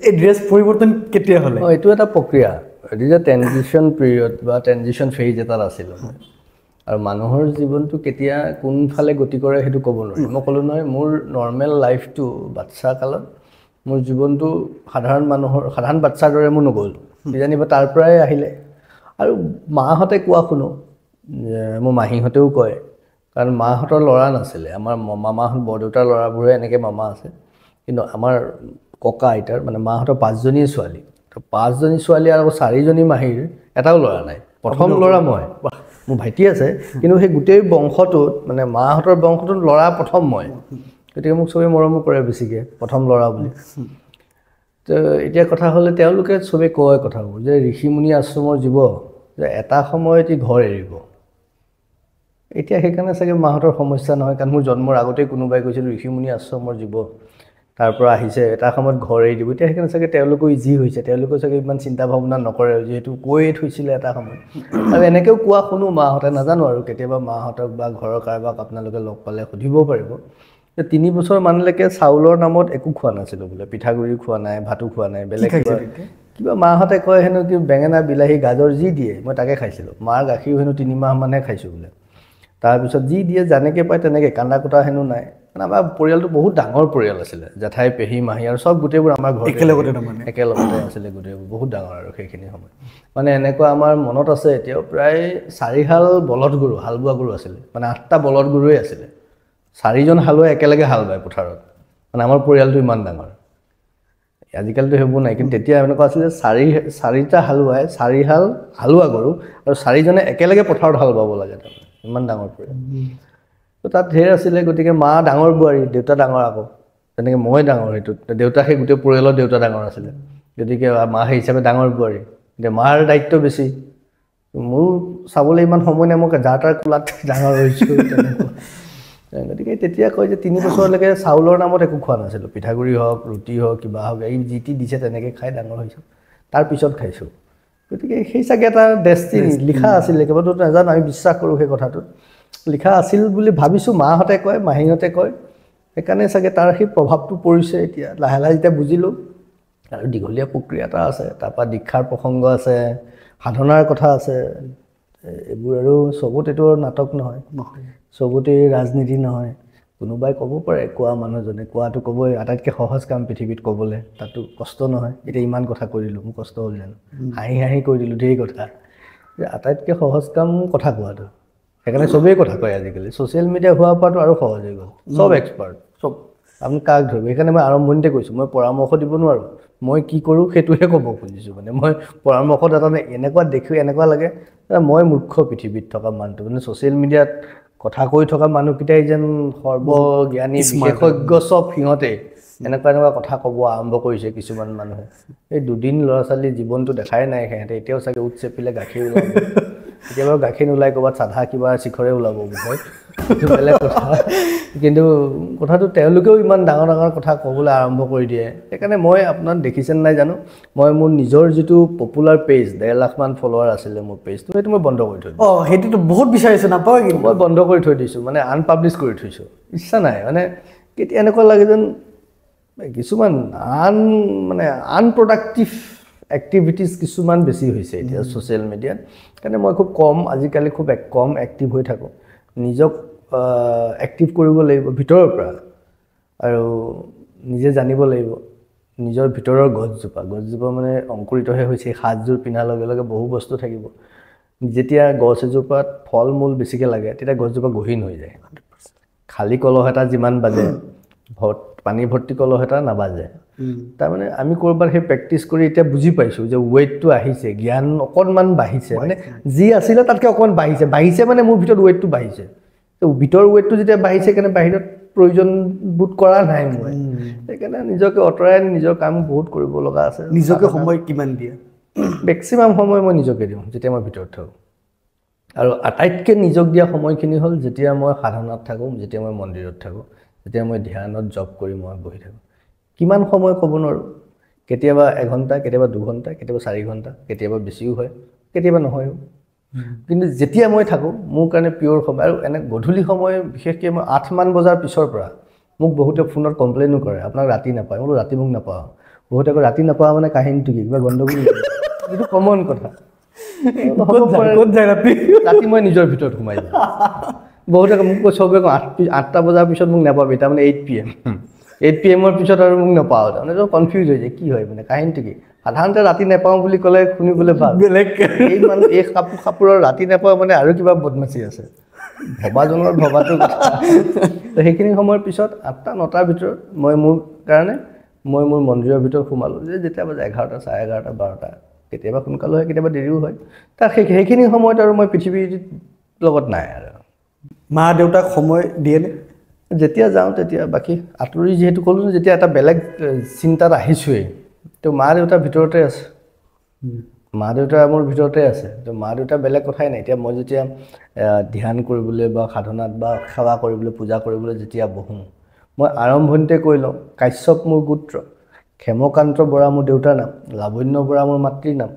এই ড্ৰেছ পৰিৱৰ্তন কেতিয়া হ'লে এইটো এটা প্ৰক্ৰিয়া ইট ইজ এ ট্ৰেনজিশ্যন পিৰিয়ড বা ট্ৰেনজিশ্যন ফেজ এটাত আছিলোঁ আৰু মানুহৰ জীৱনটো কেতিয়া কোনফালে গতি কৰে সেইটো ক'ব নোৱাৰি মই ক'লোঁ নহয় মোৰ নৰ্মেল লাইফটো বাচ্ছা কালত মোৰ জীৱনটো সাধাৰণ বাচ্ছাৰ দৰে মোৰ নগ'ল কিজানিবা তাৰ পৰাই আহিলে আৰু মাহঁতে কোৱা শুনো মোৰ মাহীহঁতেও কয় কাৰণ মাহঁতৰ ল'ৰা নাছিলে আমাৰ মামাহঁত বৰদেউতাৰ ল'ৰাবোৰে এনেকৈ মামা আছে কিন্তু আমাৰ ককা আইতাৰ মানে মাহঁতৰ 5জনী ছোৱালী তো 5জনী ছোৱালী আৰু 4জনী মাহীৰ এটাও ল'ৰা নাই প্ৰথম ল'ৰা মই মোৰ ভাইটি আছে কিন্তু সেই গোটেই বংশটোত মানে মাহঁতৰ বংশটোত ল'ৰা প্ৰথম মই গতিকে মোক চবেই মৰমো কৰে বেছিকৈ প্ৰথম ল'ৰা বুলি তো এতিয়া কথা হ'লে তেওঁলোকে চবেই কয় কথাবোৰ যে ঋষিমুনি আশ্ৰমৰ জীৱ যে এটা সময়ত ঘৰ এৰিব এতিয়া সেইকাৰণে চাগে মাহঁতৰ সমস্যা নহয় কাৰণ মোৰ জন্মৰ আগতেই কোনোবাই কৈছিল ঋষিমুনি আশ্ৰমৰ জীৱ তাৰ পৰা আহিছে এটা সময়ত ঘৰ এৰি দিব এতিয়া সেইকাৰণে চাগে তেওঁলোকো ইজি হৈছে তেওঁলোকেও চাগে ইমান চিন্তা ভাৱনা নকৰে যিহেতু কৈয়ে থৈছিলে এটা সময়ত আৰু এনেকৈও কোৱা শুনো মাহঁতে নাজানো আৰু কেতিয়াবা মাহঁতক বা ঘৰৰ কাৰোবাক আপোনালোকে লগ পালে সুধিব পাৰিব যে 3 বছৰ মানলৈকে চাউলৰ নামত একো খোৱা নাছিলোঁ বোলে পিঠাগুড়ি খোৱা নাই ভাতো খোৱা নাই বেলেগ কিবা মাহঁতে কয় হেনো কি বেঙেনা বিলাহী গাজৰ যি দিয়ে মই তাকে খাইছিলোঁ মাৰ গাখীৰ হেনো 3 মাহ মানহে খাইছোঁ বোলে তাৰপিছত যি দিয়ে যেনেকৈ পায় তেনেকৈ কান্দা কুটা হেনো নাই মানে আমাৰ পৰিয়ালটো বহুত ডাঙৰ পৰিয়াল আছিলে জেঠাই পেহী মাহী আৰু চব গোটেইবোৰ আমাৰ ঘৰত একেলগতে আছিলে গোটেইবোৰ বহুত ডাঙৰ আৰু সেইখিনি সময় মানে এনেকুৱা আমাৰ মনত আছে এতিয়াও প্ৰায় 4 হাল বলদ গৰু হাল বোৱা গৰু আছিলে মানে 8টা বলদ গৰুৱে আছিলে 4জন হালুৱাই একেলগে হাল বায় পথাৰত মানে আমাৰ পৰিয়ালটো ইমান ডাঙৰ আজিকালিতো সেইবোৰ নাই কিন্তু তেতিয়া এনেকুৱা আছিলে 4টা হালুৱাই 4 হাল হালুৱা গৰু আৰু 4জনে একেলগে পথাৰত হাল বাব লাগে তাৰমানে ইমান ডাঙৰ পৰিয়াল তো তাত ঢেৰ আছিলে গতিকে মা ডাঙৰ বোৱাৰী দেউতা ডাঙৰ আকৌ তেনেকৈ মই ডাঙৰ সেইটো দেউতা সেই গোটেই পৰিয়ালৰ দেউতা ডাঙৰ আছিলে গতিকে মা সেই হিচাপে ডাঙৰ বোৱাৰী এতিয়া মাৰ দায়িত্ব বেছি মোৰ চাবলৈ ইমান সময় নাই মই যাৰ তাৰ কোলাত ডাঙৰ হৈছোঁ গতিকে তেতিয়া কয় যে 3 বছৰলৈকে চাউলৰ নামত একো খোৱা নাছিলোঁ পিঠাগুড়ি হওক ৰুটি হওক কিবা হওক এই যি টি দিছে তেনেকৈ খাই ডাঙৰ হৈছোঁ তাৰপিছত খাইছোঁ গতিকে সেই চাগে এটা ডেষ্টিনি লিখা আছিলে কেৱলতো নাজানো আমি বিশ্বাস কৰোঁ সেই কথাটোত লিখা আছিল বুলি ভাবিছোঁ মাহঁতে কয় মাহীহঁতে কয় সেইকাৰণে চাগে তাৰ সেই প্ৰভাৱটো পৰিছে এতিয়া লাহে লাহে যেতিয়া বুজিলোঁ আৰু দীঘলীয়া প্ৰক্ৰিয়া এটা আছে তাৰপৰা দীক্ষাৰ প্ৰসংগ আছে সাধনাৰ কথা আছে এইবোৰ আৰু চবতেতো নাটক নহয় চবতে ৰাজনীতি নহয় কোনোবাই ক'ব পাৰে কোৱা মানুহজনে কোৱাটো ক'বই আটাইতকৈ সহজ কাম পৃথিৱীত ক'বলৈ তাতো কষ্ট নহয় এতিয়া ইমান কথা কৈ দিলোঁ মোৰ কষ্ট হ'ল জানো হাঁহি কৈ দিলোঁ ঢেৰ কথা যে আটাইতকৈ সহজ কাম কথা কোৱাটো সেইকাৰণে চবেই কথা কয় আজিকালি ছ'চিয়েল মিডিয়া হোৱাৰ পৰাতো আৰু সহজ হৈ গ'ল চব এক্সপাৰ্ট চব আপুনি কাক ধৰিব সেইকাৰণে মই আৰম্ভণিতে কৈছোঁ মই পৰামৰ্শ দিব নোৱাৰোঁ মই কি কৰোঁ সেইটোহে ক'ব খুজিছোঁ মানে মই পৰামৰ্শত এটা এনেকুৱা দেখি এনেকুৱা লাগে মই মূৰ্খ পৃথিৱীত থকা মানুহটো মানে ছ'চিয়েল মিডিয়াত কথা কৈ থকা মানুহকেইটাই যেন সৰ্বজ্ঞানী বিশেষজ্ঞ চব সিহঁতে এনেকুৱা কথা ক'ব আৰম্ভ কৰিছে কিছুমান মানুহে এই 2 দিন ল'ৰা ছোৱালী জীৱনটো দেখাই নাই সিহঁতে এতিয়াও চাগে উঠ চেপিলে গাখীৰ ওলাব কেতিয়াবা গাখীৰ নোলাই ক'ৰবাত চাধা কিবা শিখৰে ওলাব বোধহয় বেলেগ কথা কিন্তু কথাটো তেওঁলোকেও ইমান ডাঙৰ ডাঙৰ কথা ক'বলৈ আৰম্ভ কৰি দিয়ে সেইকাৰণে মই আপোনাক দেখিছেন নাই জানো মই মোৰ নিজৰ যিটো পপুলাৰ পেজ 1.5 লাখ মান ফলোৱাৰ আছিলে মোৰ পেজটো সেইটো মই বন্ধ কৰি থৈ দিছোঁ সেইটোতো বহুত বিচাৰিছোঁ নাপাওঁ কিন্তু মই বন্ধ কৰি থৈ দিছোঁ মানে আনপাব্লিছ কৰি থৈছোঁ ইচ্ছা নাই মানে কেতিয়া এনেকুৱা লাগে যেন কিছুমান আনপ্ৰডাক্টিভ এক্টিভিটিজ কিছুমান বেছি হৈছে এতিয়া ছ'চিয়েল মিডিয়াত কাৰণে মই খুব আজিকালি খুব কম এক্টিভ হৈ থাকোঁ নিজক এক্টিভ কৰিব লাগিব ভিতৰৰ পৰা আৰু নিজে জানিব লাগিব নিজৰ ভিতৰৰ গছজোপা মানে অংকুৰিতহে হৈছে সাজযোৰ পিন্ধাৰ লগে লগে বহু বস্তু থাকিব যেতিয়া গছ এজোপাত ফল মূল বেছিকৈ লাগে তেতিয়া গছজোপা গহীন হৈ যায় খালী কলহ এটা যিমান বাজে পানী ভৰ্তি কলহ এটা নাবাজে তাৰমানে আমি ক'ৰবাত সেই প্ৰেক্টিছ কৰি এতিয়া বুজি পাইছোঁ যে ৱেইটটো আহিছে জ্ঞান অকণমান বাঢ়িছে মানে যি আছিলে তাতকৈ অকণমান বাঢ়িছে মানে মোৰ ভিতৰত ৱেইটটো বাঢ়িছে তো ভিতৰ ৱেইটটো যেতিয়া বাঢ়িছে কাৰণে বাহিৰত প্ৰয়োজন বোধ কৰা নাই মই সেইকাৰণে নিজকে অঁতৰাই নিজৰ কাম বহুত কৰিব লগা আছে নিজকে সময় কিমান দিয়ে মেক্সিমাম সময় মই নিজকে দিওঁ যেতিয়া মই ভিতৰত থাকোঁ আৰু আটাইতকৈ নিজক দিয়া সময়খিনি হ'ল যেতিয়া মই সাধনাত থাকোঁ, যেতিয়া মই মন্দিৰত থাকোঁ, যেতিয়া মই ধ্যানত জপ কৰি মই বহি থাকোঁ। কিমান সময় ক'ব নোৱাৰোঁ, কেতিয়াবা 1 ঘণ্টা, কেতিয়াবা 2 ঘণ্টা, কেতিয়াবা 4 ঘণ্টা, কেতিয়াবা বেছিও হয়, কেতিয়াবা নহয়ও। কিন্তু যেতিয়া মই থাকোঁ মোৰ কাৰণে পিয়ৰ সময়। আৰু এনে গধূলি সময় বিশেষকৈ মই 8মান বজাৰ পিছৰ পৰা মোক বহুতে ফোনত কমপ্লেইনো কৰে, আপোনাক ৰাতি নাপায়। মই ৰাতি মোক নাপাওঁ। বহুতে কয় ৰাতি নাপাওঁ মানে কাহিনীটো কি, কিবা গণ্ডগোল নেকি? এইটো কমন কথা। ক'ত যায় ৰাতি? ৰাতি মই নিজৰ ভিতৰত সোমাই যাওঁ। বহুতে মোক চবে কয় 8টা বজাৰ পিছত মোক নাপাবি, তাৰমানে 8 PM 8 PM-ৰ পিছত আৰু মোক নাপাওঁ। তাৰমানে কনফিউজ হৈ যায়, কি হয় মানে কাহিনীটো কি? সাধাৰণতে ৰাতি নাপাওঁ বুলি ক'লে শুনিবলৈ ভাল, বেলেগ এই মানুহ এই কাপোৰৰ ৰাতি নাপাওঁ মানে আৰু কিবা বদমাচি আছে। ভবাজনৰ ভবাটো কথা। তো সেইখিনি সময়ৰ পিছত 8টা 9টাৰ ভিতৰত মই মোৰ কাৰণে মই মোৰ মন্দিৰৰ ভিতৰত সোমালোঁ। যেতিয়া বাজে 11টা 11:30 12টা, কেতিয়াবা সোনকালে হয়, কেতিয়াবা দেৰিও হয়। তাৰ সেইখিনি সময়ত আৰু মই পৃথিৱীৰ লগত নাই আৰু। মা দেউতাক সময় দিয়েনে? যেতিয়া যাওঁ তেতিয়া, বাকী আঁতৰি যিহেতু ক'লোঁ, যেতিয়া এটা বেলেগ চিন্তাত আহিছোঁৱেই, তো মা দেউতাৰ ভিতৰতে আছে। মা দেউতা মোৰ ভিতৰতে আছে। তো মা দেউতা বেলেগ কথাই নাই। এতিয়া মই যেতিয়া ধ্যান কৰিবলৈ বা সাধনাত বা সেৱা কৰিবলৈ, পূজা কৰিবলৈ যেতিয়া বহোঁ, মই আৰম্ভণিতে কৈ লওঁ কাশ্যপ মোৰ গোত্ৰ, ক্ষেমকান্ত বৰা মোৰ দেউতাৰ নাম, লাৱণ্য বৰা মোৰ মাতৃৰ নাম।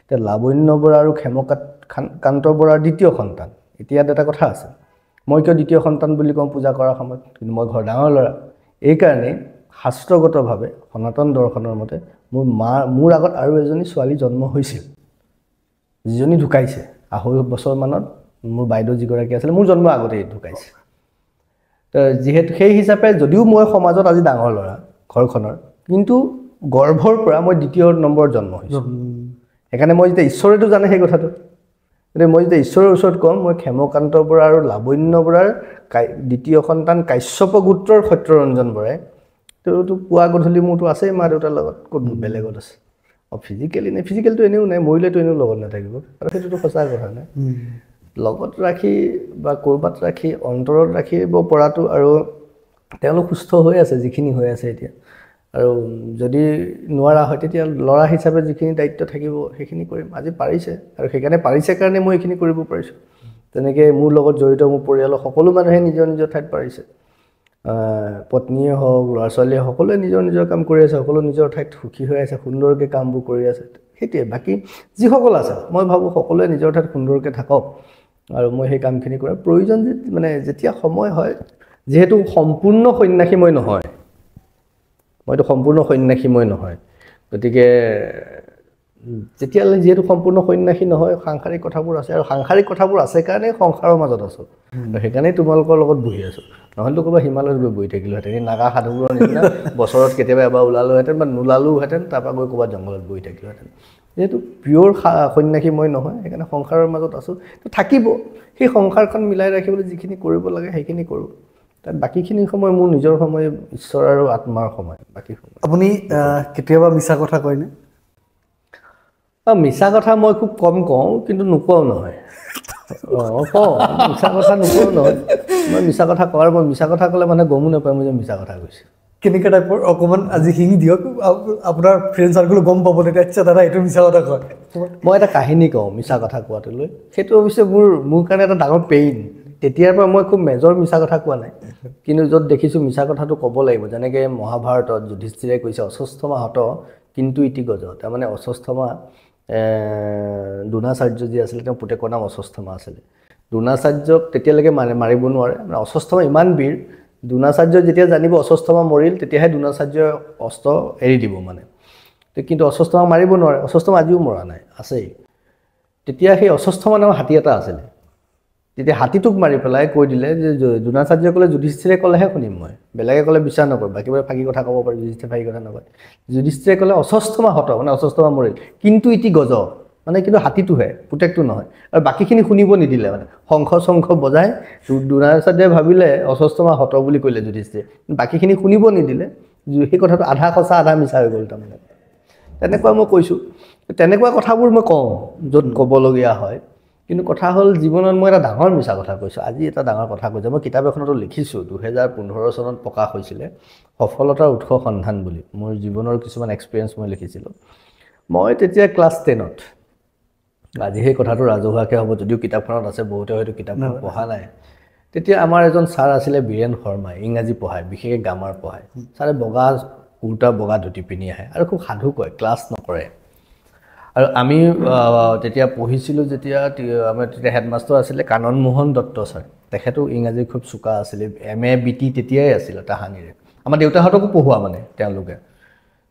এতিয়া লাৱণ্য বৰা আৰু ক্ষেমকান্ত বৰাৰ দ্বিতীয় সন্তান। এতিয়া এটা কথা আছে, মই কিয় দ্বিতীয় সন্তান বুলি কওঁ পূজা কৰাৰ সময়ত? কিন্তু মই ঘৰ ডাঙৰ ল'ৰা। এইকাৰণেই শাস্ত্ৰগতভাৱে সনাতন দৰ্শনৰ মতে মোৰ আগত আৰু এজনী ছোৱালী জন্ম হৈছিল, যিজনী ঢুকাইছে 2.5 বছৰমানত। মোৰ বাইদেউ যিগৰাকী আছিলে মোৰ জন্মৰ আগতেই ঢুকাইছে। তো যিহেতু সেই হিচাপে যদিও মই সমাজত আজি ডাঙৰ ল'ৰা ঘৰখনৰ, কিন্তু গৰ্ভৰ পৰা মই 2য় নম্বৰত জন্ম হৈছোঁ। সেইকাৰণে মই যেতিয়া ঈশ্বৰেতো জানে সেই কথাটো, গতিকে মই যেতিয়া ঈশ্বৰৰ ওচৰত কওঁ মই ক্ষেমকান্ত বৰা আৰু লাৱণ্য বৰাৰ 2য় সন্তান কাশ্যপ গোত্ৰৰ সত্যৰঞ্জন বৰাই, তোৰতো পুৱা গধূলি মোৰতো আছেই মা দেউতাৰ লগত, ক'ত বেলেগত আছে। ফিজিকেলি নাই, ফিজিকেলটো এনেও নাই, মৰিলেতো এনেও লগত নাথাকিব, আৰু সেইটোতো সঁচা কথা নাই। লগত ৰাখি বা ক'ৰবাত ৰাখি অন্তৰত ৰাখিব পৰাটো, আৰু তেওঁলোক সুস্থ হৈ আছে যিখিনি হৈ আছে এতিয়া। আৰু যদি নোৱাৰা হয় তেতিয়া ল'ৰা হিচাপে যিখিনি দায়িত্ব থাকিব সেইখিনি কৰিম। আজি পাৰিছে, আৰু সেইকাৰণে পাৰিছে কাৰণে মই এইখিনি কৰিব পাৰিছোঁ। তেনেকৈ মোৰ লগত জড়িত মোৰ পৰিয়ালৰ সকলো মানুহে নিজৰ নিজৰ ঠাইত পাৰিছে। পত্নীয়ে হওক, ল'ৰা ছোৱালীয়ে সকলোৱে নিজৰ নিজৰ কাম কৰি আছে, সকলো নিজৰ ঠাইত সুখী হৈ আছে, সুন্দৰকৈ কামবোৰ কৰি আছে। সেইটোৱে, বাকী যিসকল আছে মই ভাবোঁ সকলোৱে নিজৰ ঠাইত সুন্দৰকৈ থাকক, আৰু মই সেই কামখিনি কৰাৰ প্ৰয়োজন মানে যেতিয়া সময় হয়। যিহেতু সম্পূৰ্ণ সন্ন্যাসী মই নহয়, মইতো সম্পূৰ্ণ সন্ন্যাসী মই নহয়, গতিকে যেতিয়ালৈ যিহেতু সম্পূৰ্ণ সন্ন্যাসী নহয়, সাংসাৰিক কথাবোৰ আছে, আৰু সাংসাৰিক কথাবোৰ আছে কাৰণেই সংসাৰৰ মাজত আছোঁ। সেইকাৰণেই তোমালোকৰ লগত বহি আছোঁ, নহ'লেতো ক'ৰবাত হিমালয়ত গৈ বহি থাকিলোহেঁতেন। এই নাগা সাধুবোৰৰ নিচিনা বছৰত কেতিয়াবা এবাৰ ওলালোহেঁতেন বা নোলালোহেঁতেন, তাৰপৰা গৈ ক'ৰবাত জংঘলত বহি থাকিলোহেঁতেন। যিহেতু পিয়ৰ সন্ন্যাসী মই নহয়, সেইকাৰণে সংসাৰৰ মাজত আছোঁ। তো থাকিব, সেই সংসাৰখন মিলাই ৰাখিবলৈ যিখিনি কৰিব লাগে সেইখিনি কৰোঁ। তাত বাকীখিনি সময় মোৰ নিজৰ সময়, ঈশ্বৰ আৰু আত্মাৰ সময়। বাকী সময় আপুনি কেতিয়াবা মিছা কথা কয়নে? মিছা কথা মই খুব কম কওঁ, কিন্তু নোকোৱাও নহয়। কওঁ, মিছা কথা নোকোৱাও নহয়। মই মিছা কথা কোৱাৰ, মই মিছা কথা ক'লে মানে গমো নাপায় মই যে মিছা কথা কৈছোঁ। কেনেকুৱা টাইপৰ অকণমান আজি শিঙি দিয়ক, আপোনাৰ ফ্ৰেণ্ড চাৰ্কেল গম পাব তেতিয়া, আচ্ছা দাদা এইটো মিছা কথা কয়। মই এটা কাহিনী কওঁ মিছা কথা কোৱাটো লৈ। সেইটো অৱশ্যে মোৰ কাৰণে এটা ডাঙৰ পেইন। তেতিয়াৰ পৰা মই খুব মেজৰ মিছা কথা কোৱা নাই, কিন্তু য'ত দেখিছোঁ মিছা কথাটো ক'ব লাগিব। যেনেকৈ মহাভাৰতত যুধিষ্ঠিৰে কৈছে অস্বস্থমা হত কিন্তু ইতি গজ, তাৰমানে অস্বস্থমা দ্ৰোণাচাৰ্য যি আছিলে তেওঁৰ পুতেকৰ নাম অস্বস্থমা আছিলে। দ্ৰোণাচাৰ্যক তেতিয়ালৈকে মাৰিব নোৱাৰে, মানে অস্বস্থমা ইমান বীৰ। দ্ৰোণাচাৰ্যই যেতিয়া জানিব অস্বস্থমা মৰিল, তেতিয়াহে দ্ৰোণাচাৰ্যই অস্ত্ৰ এৰি দিব মানে। কিন্তু অস্বস্থমা মাৰিব নোৱাৰে, অস্বস্থমা আজিও মৰা নাই, আছেই। তেতিয়া সেই অস্বস্থমা নামৰ হাতী এটা আছিলে। তেতিয়া হাতীটোক মাৰি পেলাই কৈ দিলে যে দ্ৰোণাচাৰ্যই ক'লে যুধিষ্ঠিৰে ক'লেহে শুনিম মই, বেলেগে ক'লে বিশ্বাস নকৰোঁ, বাকীবোৰে ফাঁকি কথা ক'ব পাৰি, যুধিষ্ঠিৰে ফাঁকি কথা নকয়। যুধিষ্ঠিৰে ক'লে অস্বস্থমা হত, মানে অস্বস্থমা মৰিল, কিন্তু ইতি গজ, মানে কিন্তু হাতীটোহে, পুতেকটো নহয়। আৰু বাকীখিনি শুনিব নিদিলে, মানে শংখ চংখ বজাই দ্ৰোণাচাৰ্যই ভাবিলে অস্বস্থমা হত বুলি ক'লে যুধিষ্ঠিৰে, বাকীখিনি শুনিব নিদিলে। সেই কথাটো আধা সঁচা আধা মিছা হৈ গ'ল তাৰমানে। তেনেকুৱা মই কৈছোঁ, তেনেকুৱা কথাবোৰ মই কওঁ য'ত ক'বলগীয়া হয়। কিন্তু কথা হ'ল জীৱনত মই এটা ডাঙৰ মিছা কথা কৈছোঁ। আজি এটা ডাঙৰ কথা কৈছোঁ, মই কিতাপ এখনতো লিখিছোঁ, 2015 চনত প্ৰকাশ হৈছিলে সফলতাৰ উৎস সন্ধান বুলি। মোৰ জীৱনৰ কিছুমান এক্সপিৰিয়েঞ্চ মই লিখিছিলোঁ। মই তেতিয়া ক্লাছ 10ত, আজি সেই কথাটো ৰাজহুৱাকৈ হ'ব, যদিও কিতাপখনত আছে, বহুতে হয়তো কিতাপখন পঢ়া নাই। তেতিয়া আমাৰ এজন ছাৰ আছিলে বীৰেন শৰ্মা, ইংৰাজী পঢ়ায়, বিশেষকৈ গ্ৰামাৰ পঢ়ায়। ছাৰে বগা কুৰ্তা বগা ধুতি পিন্ধি আহে আৰু খুব সাধু কয়, ক্লাছ নকৰে। আৰু আমি তেতিয়া পঢ়িছিলোঁ, যেতিয়া আমাৰ তেতিয়া হেডমাষ্টাৰ আছিলে কানন মোহন দত্ত ছাৰ। তেখেতো ইংৰাজী খুব চোকা আছিলে, MA BT তেতিয়াই আছিলে তাহানিৰে। আমাৰ দেউতাহঁতকো পঢ়োৱা মানে তেওঁলোকে।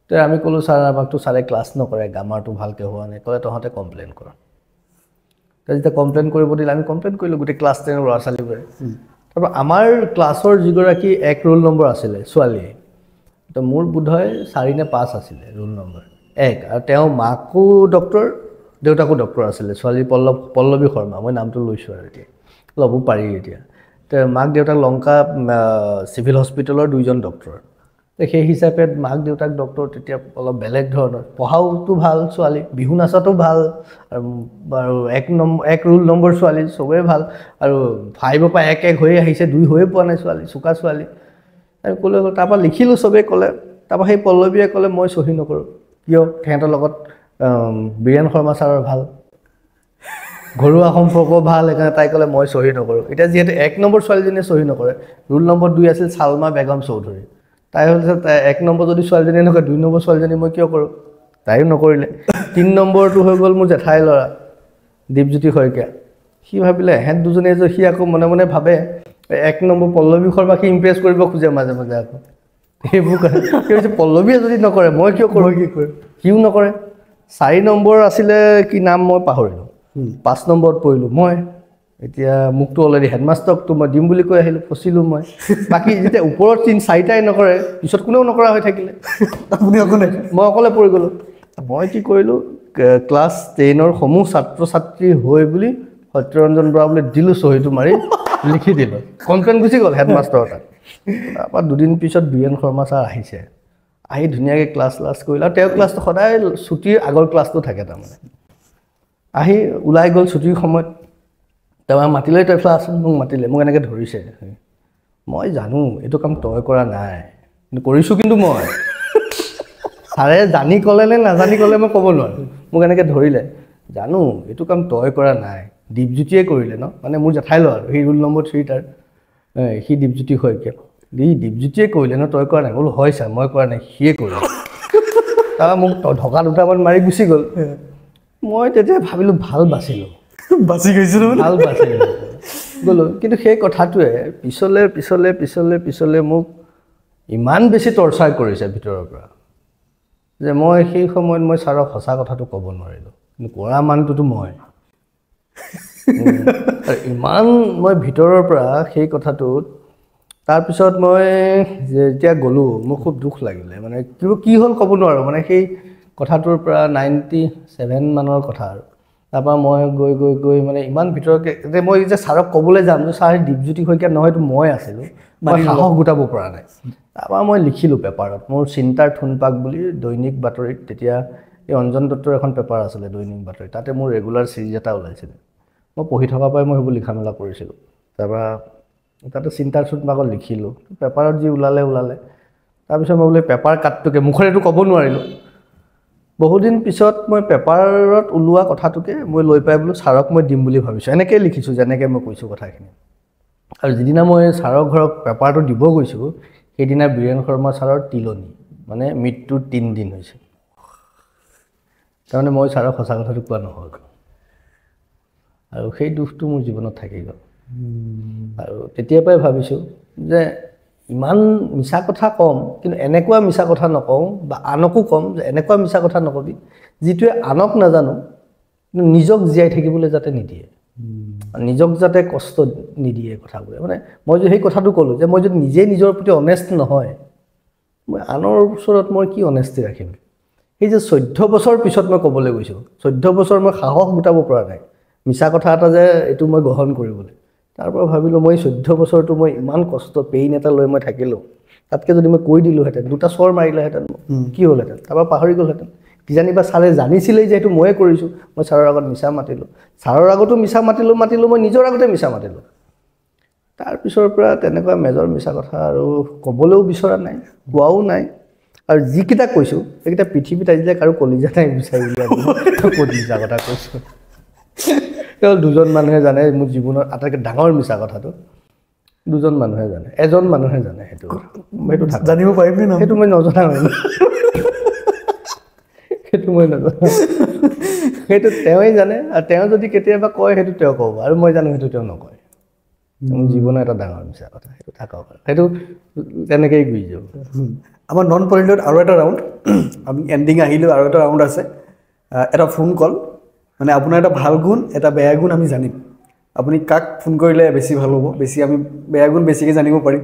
তো আমি ক'লোঁ ছাৰ আমাকতো ছাৰে ক্লাছ নকৰে, গ্ৰামাৰটো ভালকৈ হোৱা নাই। ক'লে তহঁতে কমপ্লেইন কৰ। তো যেতিয়া কমপ্লেইন কৰিব দিলে আমি কমপ্লেইন কৰিলোঁ গোটেই ক্লাছ 10ৰ ল'ৰা ছোৱালীবোৰে। তাৰপৰা আমাৰ ক্লাছৰ যিগৰাকী 1 ৰোল নম্বৰ আছিলে ছোৱালী, তো মোৰ বোধহয় 4 নে 5 আছিলে ৰোল নম্বৰ 1। আৰু তেওঁ মাকো ডক্টৰ, দেউতাকো ডক্টৰ আছিলে, ছোৱালী পল্লৱী শৰ্মা। মই নামটো লৈছোঁ আৰু এতিয়া ল'ব পাৰি এতিয়া। তো মাক দেউতাক লংকা চিভিল হস্পিটেলৰ 2জন ডক্টৰ। সেই হিচাপে মাক দেউতাক ডক্টৰ, তেতিয়া অলপ বেলেগ ধৰণৰ। পঢ়াওতো ভাল ছোৱালী, বিহু নাচাতো ভাল, আৰু 1 ৰোল নম্বৰ ছোৱালী চবৰে ভাল। আৰু 5ৰ পৰা 1 হৈ আহিছে, 2 হৈয়ে পোৱা নাই ছোৱালী, চোকা ছোৱালী। আৰু ক'লে তাৰপৰা লিখিলোঁ, চবেই ক'লে। তাৰপৰা সেই পল্লৱীয়ে ক'লে মই চহী নকৰোঁ, কিয় সিহঁতৰ লগত বীৰেন শৰ্মা ছাৰৰ ভাল, ঘৰুৱা সম্পৰ্ক ভাল, সেইকাৰণে তাই ক'লে মই চহী নকৰোঁ। এতিয়া যিহেতু 1 নম্বৰ ছোৱালীজনীয়ে চহী নকৰে, ৰোল নম্বৰ 2 আছিল ছালমা বেগম চৌধুৰী। তাই হ'ল 1 নম্বৰ যদি ছোৱালীজনীয়ে নকৰে, 2 নম্বৰ ছোৱালীজনী মই কিয় কৰোঁ, তাইও নকৰিলে। 3 নম্বৰটো হৈ গ'ল মোৰ জেঠাই ল'ৰা দীপজ্যোতি শইকীয়া। সি ভাবিলে এহেঁত দুজনীয়ে যে, সি আকৌ মনে মনে ভাবে 1 নম্বৰ পল্লৱী শৰ্মাক সি ইমপ্ৰেছ কৰিব খোজে মাজে মাজে আকৌ। সেইবোৰ কথা কি হৈছে, পল্লৱীয়ে যদি নকৰে মই কিয় কৰোঁ, কি কৰিম, সিও নকৰে। 4 নম্বৰ আছিলে কি নাম মই পাহৰিলোঁ, 5 নম্বৰত পৰিলোঁ মই। এতিয়া মোকতো অলৰেডি হেডমাষ্টাৰকতো মই দিম বুলি কৈ আহিলোঁ, ফচিলোঁ মই। বাকী যেতিয়া ওপৰত 3-4টাই নকৰে, পিছত কোনেও নকৰা হৈ থাকিলে, আপুনি অকলে, মই অকলে পৰি গ'লোঁ। মই কি কৰিলোঁ, ক্লাছ 10ৰ সমূহ ছাত্ৰ ছাত্ৰী হৈ বুলি সত্যৰঞ্জন বৰা বুলি দিলোঁ, চহীটো মাৰি লিখি দিলোঁ। কমপ্লেইন গুচি গ'ল হেডমাষ্টাৰৰ তাত। তাৰপৰা 2 দিন পিছত বীৰেন শৰ্মা ছাৰ আহিছে, আহি ধুনীয়াকৈ ক্লাছ কৰিলে। আৰু তেওঁৰ ক্লাছটো সদায় ছুটিৰ আগৰ ক্লাছটো থাকে তাৰমানে। আহি ওলাই গ'ল ছুটিৰ সময়ত, তাৰপৰা মাতিলে, তই ক্লাছ, মোক মাতিলে, মোক এনেকৈ ধৰিছে। মই জানো এইটো কাম তই কৰা নাই, কিন্তু কৰিছোঁ কিন্তু মই। ছাৰে জানি ক'লে নে নাজানি ক'লে মই ক'ব নোৱাৰোঁ। মোক এনেকৈ ধৰিলে, জানো এইটো কাম তই কৰা নাই, দীপজ্যোতিয়ে কৰিলে ন, মানে মোৰ জেঠাই ল'ৰা, সেই ৰোল নম্বৰ 3 তাৰ, সি দীপজ্যোতি শইকীয়া। দীপজ্যোতিয়ে কৰিলে ন, তই কৰা নাই। বোলো হয় ছাৰ, মই কৰা নাই, সিয়ে কৰিলে। তাৰপৰা মোক ঢকা 2টামান মাৰি গুচি গ'ল। মই তেতিয়া ভাবিলোঁ ভাল বাচিলোঁ, বাচি গৈছিলোঁ, ভাল বাচিলোঁ গ'লোঁ। কিন্তু সেই কথাটোৱে পিছলৈ মোক ইমান বেছি টৰ্চাৰ কৰিছে ভিতৰৰ পৰা, যে মই সেই সময়ত মই ছাৰক সঁচা কথাটো ক'ব নোৱাৰিলোঁ, কিন্তু কৰা মানুহটোতো মই। ইমান মই ভিতৰৰ পৰা সেই কথাটোত, তাৰপিছত মই যেতিয়া গ'লোঁ মোৰ খুব দুখ লাগিলে, মানে কি হ'ল ক'ব নোৱাৰোঁ। মানে সেই কথাটোৰ পৰা 97 মানৰ কথা আৰু। তাৰপৰা মই গৈ মানে ইমান ভিতৰকৈ যে মই যে ছাৰক ক'বলৈ যাম যে ছাৰ দীপজ্যোতি শইকীয়া নহয়, এইটো মই আছিলোঁ, মই সাহস গোটাব পৰা নাই। তাৰপৰা মই লিখিলোঁ পেপাৰত, মোৰ চিন্তাৰ থোনপাক বুলি দৈনিক বাতৰিত, তেতিয়া এই অঞ্জন দত্তৰ এখন পেপাৰ আছিলে দৈনিক বাতৰি, তাতে মোৰ ৰেগুলাৰ চিৰিজ এটা ওলাইছিলে। মই পঢ়ি থকা পৰাই মই সেইবোৰ লিখা মেলা কৰিছিলোঁ। তাৰপৰা তাতে চিন্তাৰ থোনপাকত লিখিলোঁ, পেপাৰত যি ওলালে। তাৰপিছত মই বোলে পেপাৰ কাটটোকে, মুখেৰেতো ক'ব নোৱাৰিলোঁ। বহুদিন পিছত মই পেপাৰত ওলোৱা কথাটোকে মই লৈ পাই বোলো ছাৰক মই দিম বুলি ভাবিছোঁ, এনেকৈ লিখিছোঁ যেনেকৈ মই কৈছোঁ কথাখিনি। আৰু যিদিনা মই ছাৰৰ ঘৰত পেপাৰটো দিব গৈছোঁ, সেইদিনা বীৰেন শৰ্মা ছাৰৰ তিলনি, মানে মৃত্যুৰ 3 দিন হৈছে। তাৰমানে মই ছাৰক সঁচা কথাটো কোৱা নহ'ল, আৰু সেই দুখটো মোৰ জীৱনত থাকি গ'ল। আৰু তেতিয়াৰ পৰাই ভাবিছোঁ যে ইমান মিছা কথা ক'ম, কিন্তু এনেকুৱা মিছা কথা নকওঁ, বা আনকো ক'ম যে এনেকুৱা মিছা কথা নকবি যিটোৱে আনক নাজানো কিন্তু নিজক জীয়াই থাকিবলৈ যাতে নিদিয়ে, নিজক যাতে কষ্ট নিদিয়ে কথাবোৰে। মানে মই যে সেই কথাটো ক'লোঁ যে মই যদি নিজে নিজৰ প্ৰতি অনেষ্ট নহয়, মই আনৰ ওচৰত মই কি অনেষ্টি ৰাখিম। সেই যে 14 বছৰ পিছত মই ক'বলৈ গৈছোঁ, 14 বছৰ মই সাহস গোটাব পৰা নাই মিছা কথা এটা যে এইটো মই গ্ৰহণ কৰিবলৈ। তাৰপৰা ভাবিলোঁ মই 14 বছৰটো মই ইমান কষ্ট পেইন এটা লৈ মই থাকিলোঁ, তাতকৈ যদি মই কৈ দিলোঁহেঁতেন, 2টা চৰ মাৰিলেহেঁতেন, কি হ'লহেঁতেন, তাৰপৰা পাহৰি গ'লহেঁতেন। কিজানিবা ছাৰে জানিছিলেই যে এইটো ময়ে কৰিছোঁ, মই ছাৰৰ আগত মিছা মাতিলোঁ, ছাৰৰ আগতো মিছা মাতিলোঁ, মই নিজৰ আগতে মিছা মাতিলোঁ। তাৰপিছৰ পৰা তেনেকুৱা মেজৰ মিছা কথা আৰু ক'বলৈও বিচৰা নাই, কোৱাও নাই। আৰু যিকেইটা কৈছোঁ সেইকেইটা পৃথিৱীত আজিলৈ কাৰো কলিজা নাই বিচাৰি উলিয়াব ক'ত মিছা কথা কৈছোঁ। কেৱল দুজন মানুহে জানে মোৰ জীৱনৰ আটাইতকৈ ডাঙৰ মিছা কথাটো দুজন মানুহে জানে এজন মানুহে জানে সেইটো সেইটো জানিব পাৰিবনে না সেইটো মই নজনা সেইটো মই নাজানো সেইটো তেওঁই জানে আৰু তেওঁ যদি কেতিয়াবা কয় সেইটো তেওঁ ক'ব আৰু মই জানো সেইটো তেওঁ নকয় মোৰ জীৱনৰ এটা ডাঙৰ মিছা কথা সেইটো থাকক সেইটো তেনেকৈয়ে গুচি যাব আমাৰ নন পলিটিকেলত আৰু এটা ৰাউণ্ড আমি এণ্ডিং আহিলেও আৰু এটা ৰাউণ্ড আছে এটা ফোন কল মানে আপোনাৰ এটা ভাল গুণ এটা বেয়া গুণ আমি জানিম আপুনি কাক ফোন কৰিলে বেছি ভাল হ'ব বেছি আমি বেয়া গুণ বেছিকৈ জানিব পাৰিম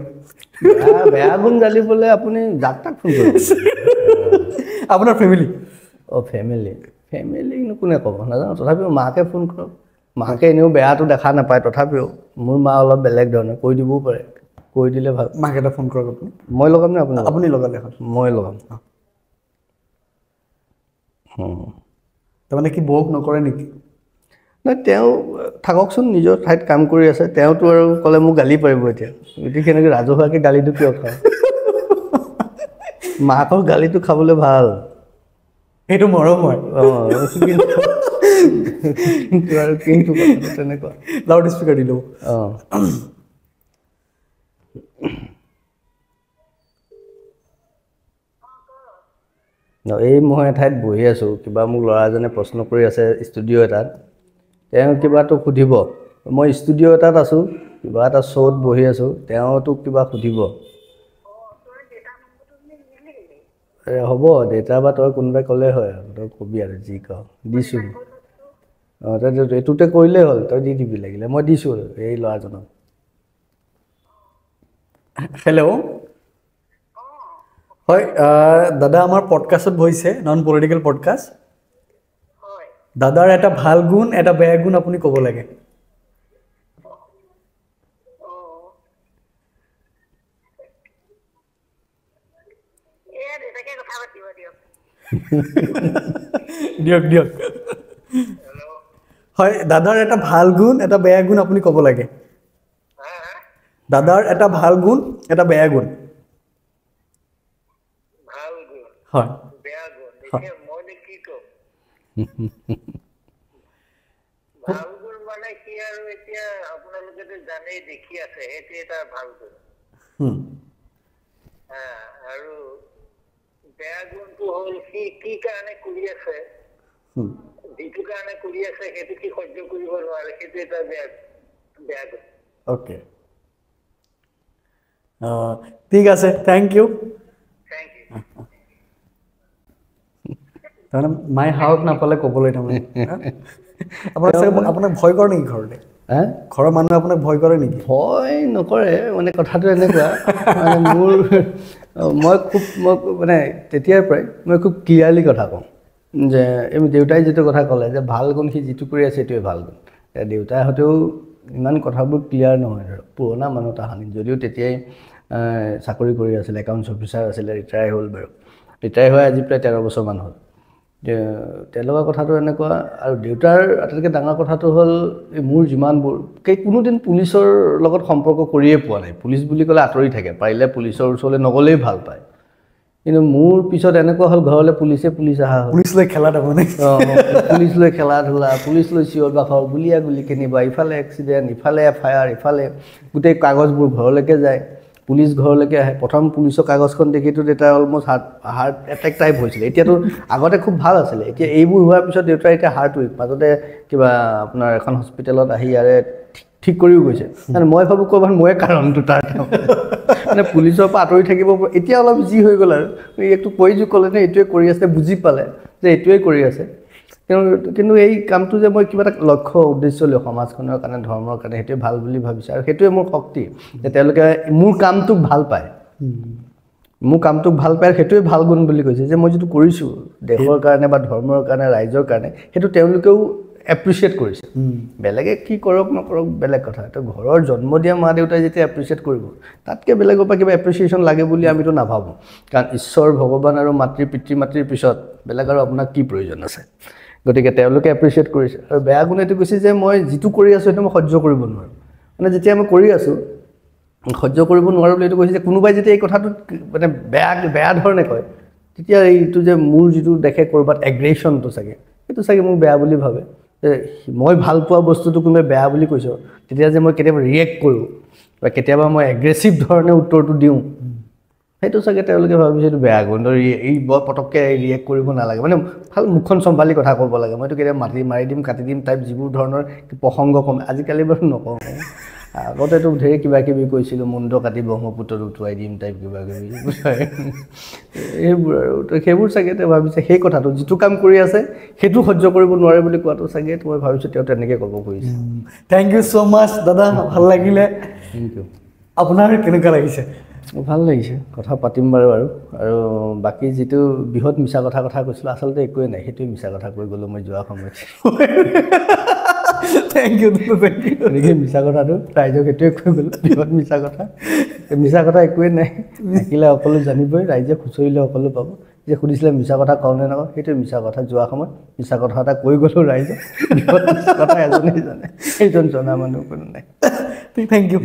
বেয়া গুণ জানিবলৈ আপুনি যাক তাক ফোন কৰিব আপোনাৰ ফেমিলি ফেমিলি কোনে ক'ব নাজানো তথাপিও মাকে ফোন কৰক মাকে এনেও বেয়াটো দেখা নাপায় তথাপিও মোৰ মা অলপ বেলেগ ধৰণে কৈ দিবও পাৰে কৈ দিলে ভাল মাক এটা ফোন কৰক আপুনি মই লগাম নে আপুনি আপুনি লগালে এখন মই লগাম তাৰমানে কি বৌক নকৰে নেকি নাই তেওঁ থাককচোন নিজৰ ঠাইত কাম কৰি আছে তেওঁতো আৰু ক'লে মোক গালি পাৰিব এতিয়া গতিকে এনেকৈ ৰাজহুৱাকৈ গালিটো কিয় খাওঁ মাকৰ গালিটো খাবলৈ ভাল সেইটো মৰম হয় কিন্তু আৰু কিন্তু তেনেকুৱা লাউড স্পীকাৰ দিলোঁ এই মই এঠাইত বহি আছোঁ কিবা মোক ল'ৰা এজনে প্ৰশ্ন কৰি আছে ষ্টুডিঅ' এটাত তেওঁ কিবাটো সুধিব মই ষ্টুডিঅ' এটাত আছোঁ কিবা এটা শ্ব'ত বহি আছোঁ তেওঁ তোক কিবা সুধিব হ'ব দেউতা বা তই কোনোবাই ক'লে হয় আৰু তই কবি আৰু যি কওঁ দিছোঁ তই এইটোতে কৰিলেই হ'ল তই দি দিবি লাগিলে মই দিছোঁ এই ল'ৰাজনক হেল্ল' হয় দাদা আমাৰ পডকাষ্টত বহিছে নন পলিটিকেল পডকাষ্ট দাদাৰ এটা ভাল গুণ এটা বেয়া গুণ আপুনি ক'ব লাগে দিয়ক দিয়ক হয় দাদাৰ এটা ভাল গুণ এটা বেয়া গুণ আপুনি ক'ব লাগে দাদাৰ এটা ভাল গুণ এটা বেয়া গুণ হয় বেয়া গুণ এতিয়া মই কি কম ভাল গুণ মানে কি আৰু এতিয়া আপোনালোকেতো জানেই দেখি আছে সেইটো এটা ভাল গুণ আৰু বেয়া গুণটো হ'ল সি কি কাৰণে কৰি আছে যিটো কাৰণে কৰি আছে সেইটো কি সহ্য কৰিব নোৱাৰে সেইটো এটা বেয়া গুণ অ'কে ঠিক আছে থেংক ইউ থেংক ইউ তাৰমানে মায়ে সাহস নাপালে ক'বলৈ তাৰমানে আপোনাক ভয় কৰে নেকি ঘৰতে ঘৰৰ মানুহে আপোনাক ভয় কৰে নেকি ভয় নকৰে মানে কথাটো এনেকুৱা মানে মই মানে তেতিয়াৰ পৰাই মই খুব ক্লিয়াৰলি কথা কওঁ যে এই দেউতাই যিটো কথা ক'লে যে ভাল গুণ সি যিটো কৰি আছে সেইটোৱে ভাল গুণ দেউতাহঁতেও ইমান কথাবোৰ ক্লিয়াৰ নহয় ধৰক পুৰণা মানুহ তাহানি যদিও তেতিয়াই চাকৰি কৰি আছিলে একাউণ্টছ অফিচাৰ আছিলে ৰিটায়াৰ হ'ল বাৰু ৰিটায়াৰ হৈ আজি প্ৰায় 13 বছৰমান হ'ল তেওঁলোকৰ কথাটো এনেকুৱা আৰু দেউতাৰ আটাইতকৈ ডাঙৰ কথাটো হ'ল মোৰ যিমানবোৰ কোনোদিন পুলিচৰ লগত সম্পৰ্ক কৰিয়ে পোৱা নাই পুলিচ বুলি ক'লে আঁতৰি থাকে পাৰিলে পুলিচৰ ওচৰলৈ নগ'লেই ভাল পায় কিন্তু মোৰ পিছত এনেকুৱা হ'ল ঘৰলৈ পুলিচ অহা হ'ল পুলিচ লৈ খেলা তাৰমানে পুলিচ লৈ খেলা ধূলা পুলিচ লৈ চিঞৰ বাখৰ গুলীয়া গুলি কিনিবা ইফালে এক্সিডেণ্ট ইফালে এফআইআৰ ইফালে গোটেই কাগজবোৰ ঘৰলৈকে যায় পুলিচ ঘৰলৈকে আহে প্ৰথম পুলিচৰ কাগজখন দেখিতো দেউতাৰ অলমষ্ট হাৰ্ট এটেক টাইপ হৈছিলে এতিয়াতো আগতে খুব ভাল আছিলে এতিয়া এইবোৰ হোৱাৰ পিছত দেউতাৰ এতিয়া হাৰ্ট উইক মাজতে কিবা আপোনাৰ এখন হস্পিটেলত আহি ইয়াৰে ঠিক কৰিও গৈছে মানে মই ভাবোঁ ক'ৰবাত ময়ে কাৰণটো তাৰ মানে পুলিচৰ পৰা আঁতৰি থাকিব এতিয়া অলপ যি হৈ গ'ল আৰু এইটো কৈ ক'লে নে এইটোৱে কৰি আছে বুজি পালে যে এইটোৱে কৰি আছে কিন্তু এই কামটো যে মই কিবা এটা লক্ষ্য উদ্দেশ্য লৈ সমাজখনৰ কাৰণে ধৰ্মৰ কাৰণে সেইটোৱে ভাল বুলি ভাবিছোঁ আৰু সেইটোৱে মোৰ শক্তি যে তেওঁলোকে মোৰ কামটোক ভাল পায় সেইটোৱে ভাল গুণ বুলি কৈছে যে মই যিটো কৰিছোঁ দেশৰ কাৰণে বা ধৰ্মৰ কাৰণে ৰাইজৰ কাৰণে সেইটো তেওঁলোকেও এপ্ৰিচিয়েট কৰিছে বেলেগে কি কৰক নকৰক বেলেগ কথা তো ঘৰৰ জন্ম দিয়া মা দেউতাই যেতিয়া এপ্ৰিচিয়েট কৰিব তাতকৈ বেলেগৰ পৰা কিবা এপ্ৰিচিয়েশ্যন লাগে বুলি আমিতো নাভাবোঁ কাৰণ ঈশ্বৰ ভগৱান আৰু পিতৃ মাতৃৰ পিছত বেলেগ আৰু আপোনাক কি প্ৰয়োজন আছে গতিকে তেওঁলোকে এপ্ৰিচিয়েট কৰিছে আৰু বেয়া গুণ এইটো কৈছে যে মই যিটো কৰি আছোঁ সেইটো মই সহ্য কৰিব নোৱাৰোঁ মানে যেতিয়া মই কৰি আছোঁ সহ্য কৰিব নোৱাৰোঁ বুলি এইটো কৈছে যে কোনোবাই যেতিয়া এই কথাটো মানে বেয়া ধৰণে কয় তেতিয়া এইটো যে মোৰ যিটো দেখে ক'ৰবাত এগ্ৰেশ্যনটো চাগে সেইটো চাগে মোক বেয়া বুলি ভাবে মই ভাল পোৱা বস্তুটো কোনোবাই বেয়া বুলি কৈছ তেতিয়া যে মই কেতিয়াবা ৰিয়েক্ট কৰোঁ বা কেতিয়াবা মই এগ্ৰেছিভ ধৰণে উত্তৰটো দিওঁ সেইটো চাগে তেওঁলোকে ভাবিছে এইটো বেয়া গুণ এই বৰ পটককৈ ৰিয়েক্ট কৰিব নালাগে মানে ভাল মুখখন চম্ভালি কথা ক'ব লাগে মইতো কেতিয়াবা মাৰি দিম কাটি দিম টাইপ যিবোৰ ধৰণৰ প্ৰসংগ কম আজিকালি বাৰু নকওঁ আগতেতো ঢেৰ কিবা কিবি কৈছিলোঁ মুণ্ড কাটি ব্ৰহ্মপুত্ৰত উটুৱাই দিম টাইপ কিবা কিবি এইবোৰ আৰু তো সেইবোৰ চাগে তেওঁ ভাবিছে সেই কথাটো যিটো কাম কৰি আছে সেইটো সহ্য কৰিব নোৱাৰে বুলি কোৱাটো চাগে মই ভাবিছোঁ তেওঁ তেনেকৈ ক'ব খুজিছে থেংক ইউ ছ' মাছ দাদা ভাল লাগিলে থেংক ইউ আপোনাৰ কেনেকুৱা লাগিছে ভাল লাগিছে কথা পাতিম বাৰু আৰু বাকী যিটো বৃহৎ মিছা কথা কৈছিলোঁ আচলতে একোৱেই নাই সেইটোৱে মিছা কথা কৈ গ'লোঁ মই যোৱা সময়ত থেংক ইউ গতিকে মিছা কথাটো ৰাইজক সেইটোৱে কৈ গ'লোঁ বৃহৎ মিছা কথা একোৱেই নাই থাকিলে সকলো জানিবই ৰাইজে খুচৰিলে সকলো পাব যে সুধিছিলে মিছা কথা কওঁ নে নকওঁ সেইটোৱে মিছা কথা যোৱা সময়ত মিছা কথা এটা কৈ গ'লোঁ ৰাইজক বৃহৎ মিছা কথা এজনেই জানে সেইজন জনা মানুহ কোনো নাই থেংক ইউ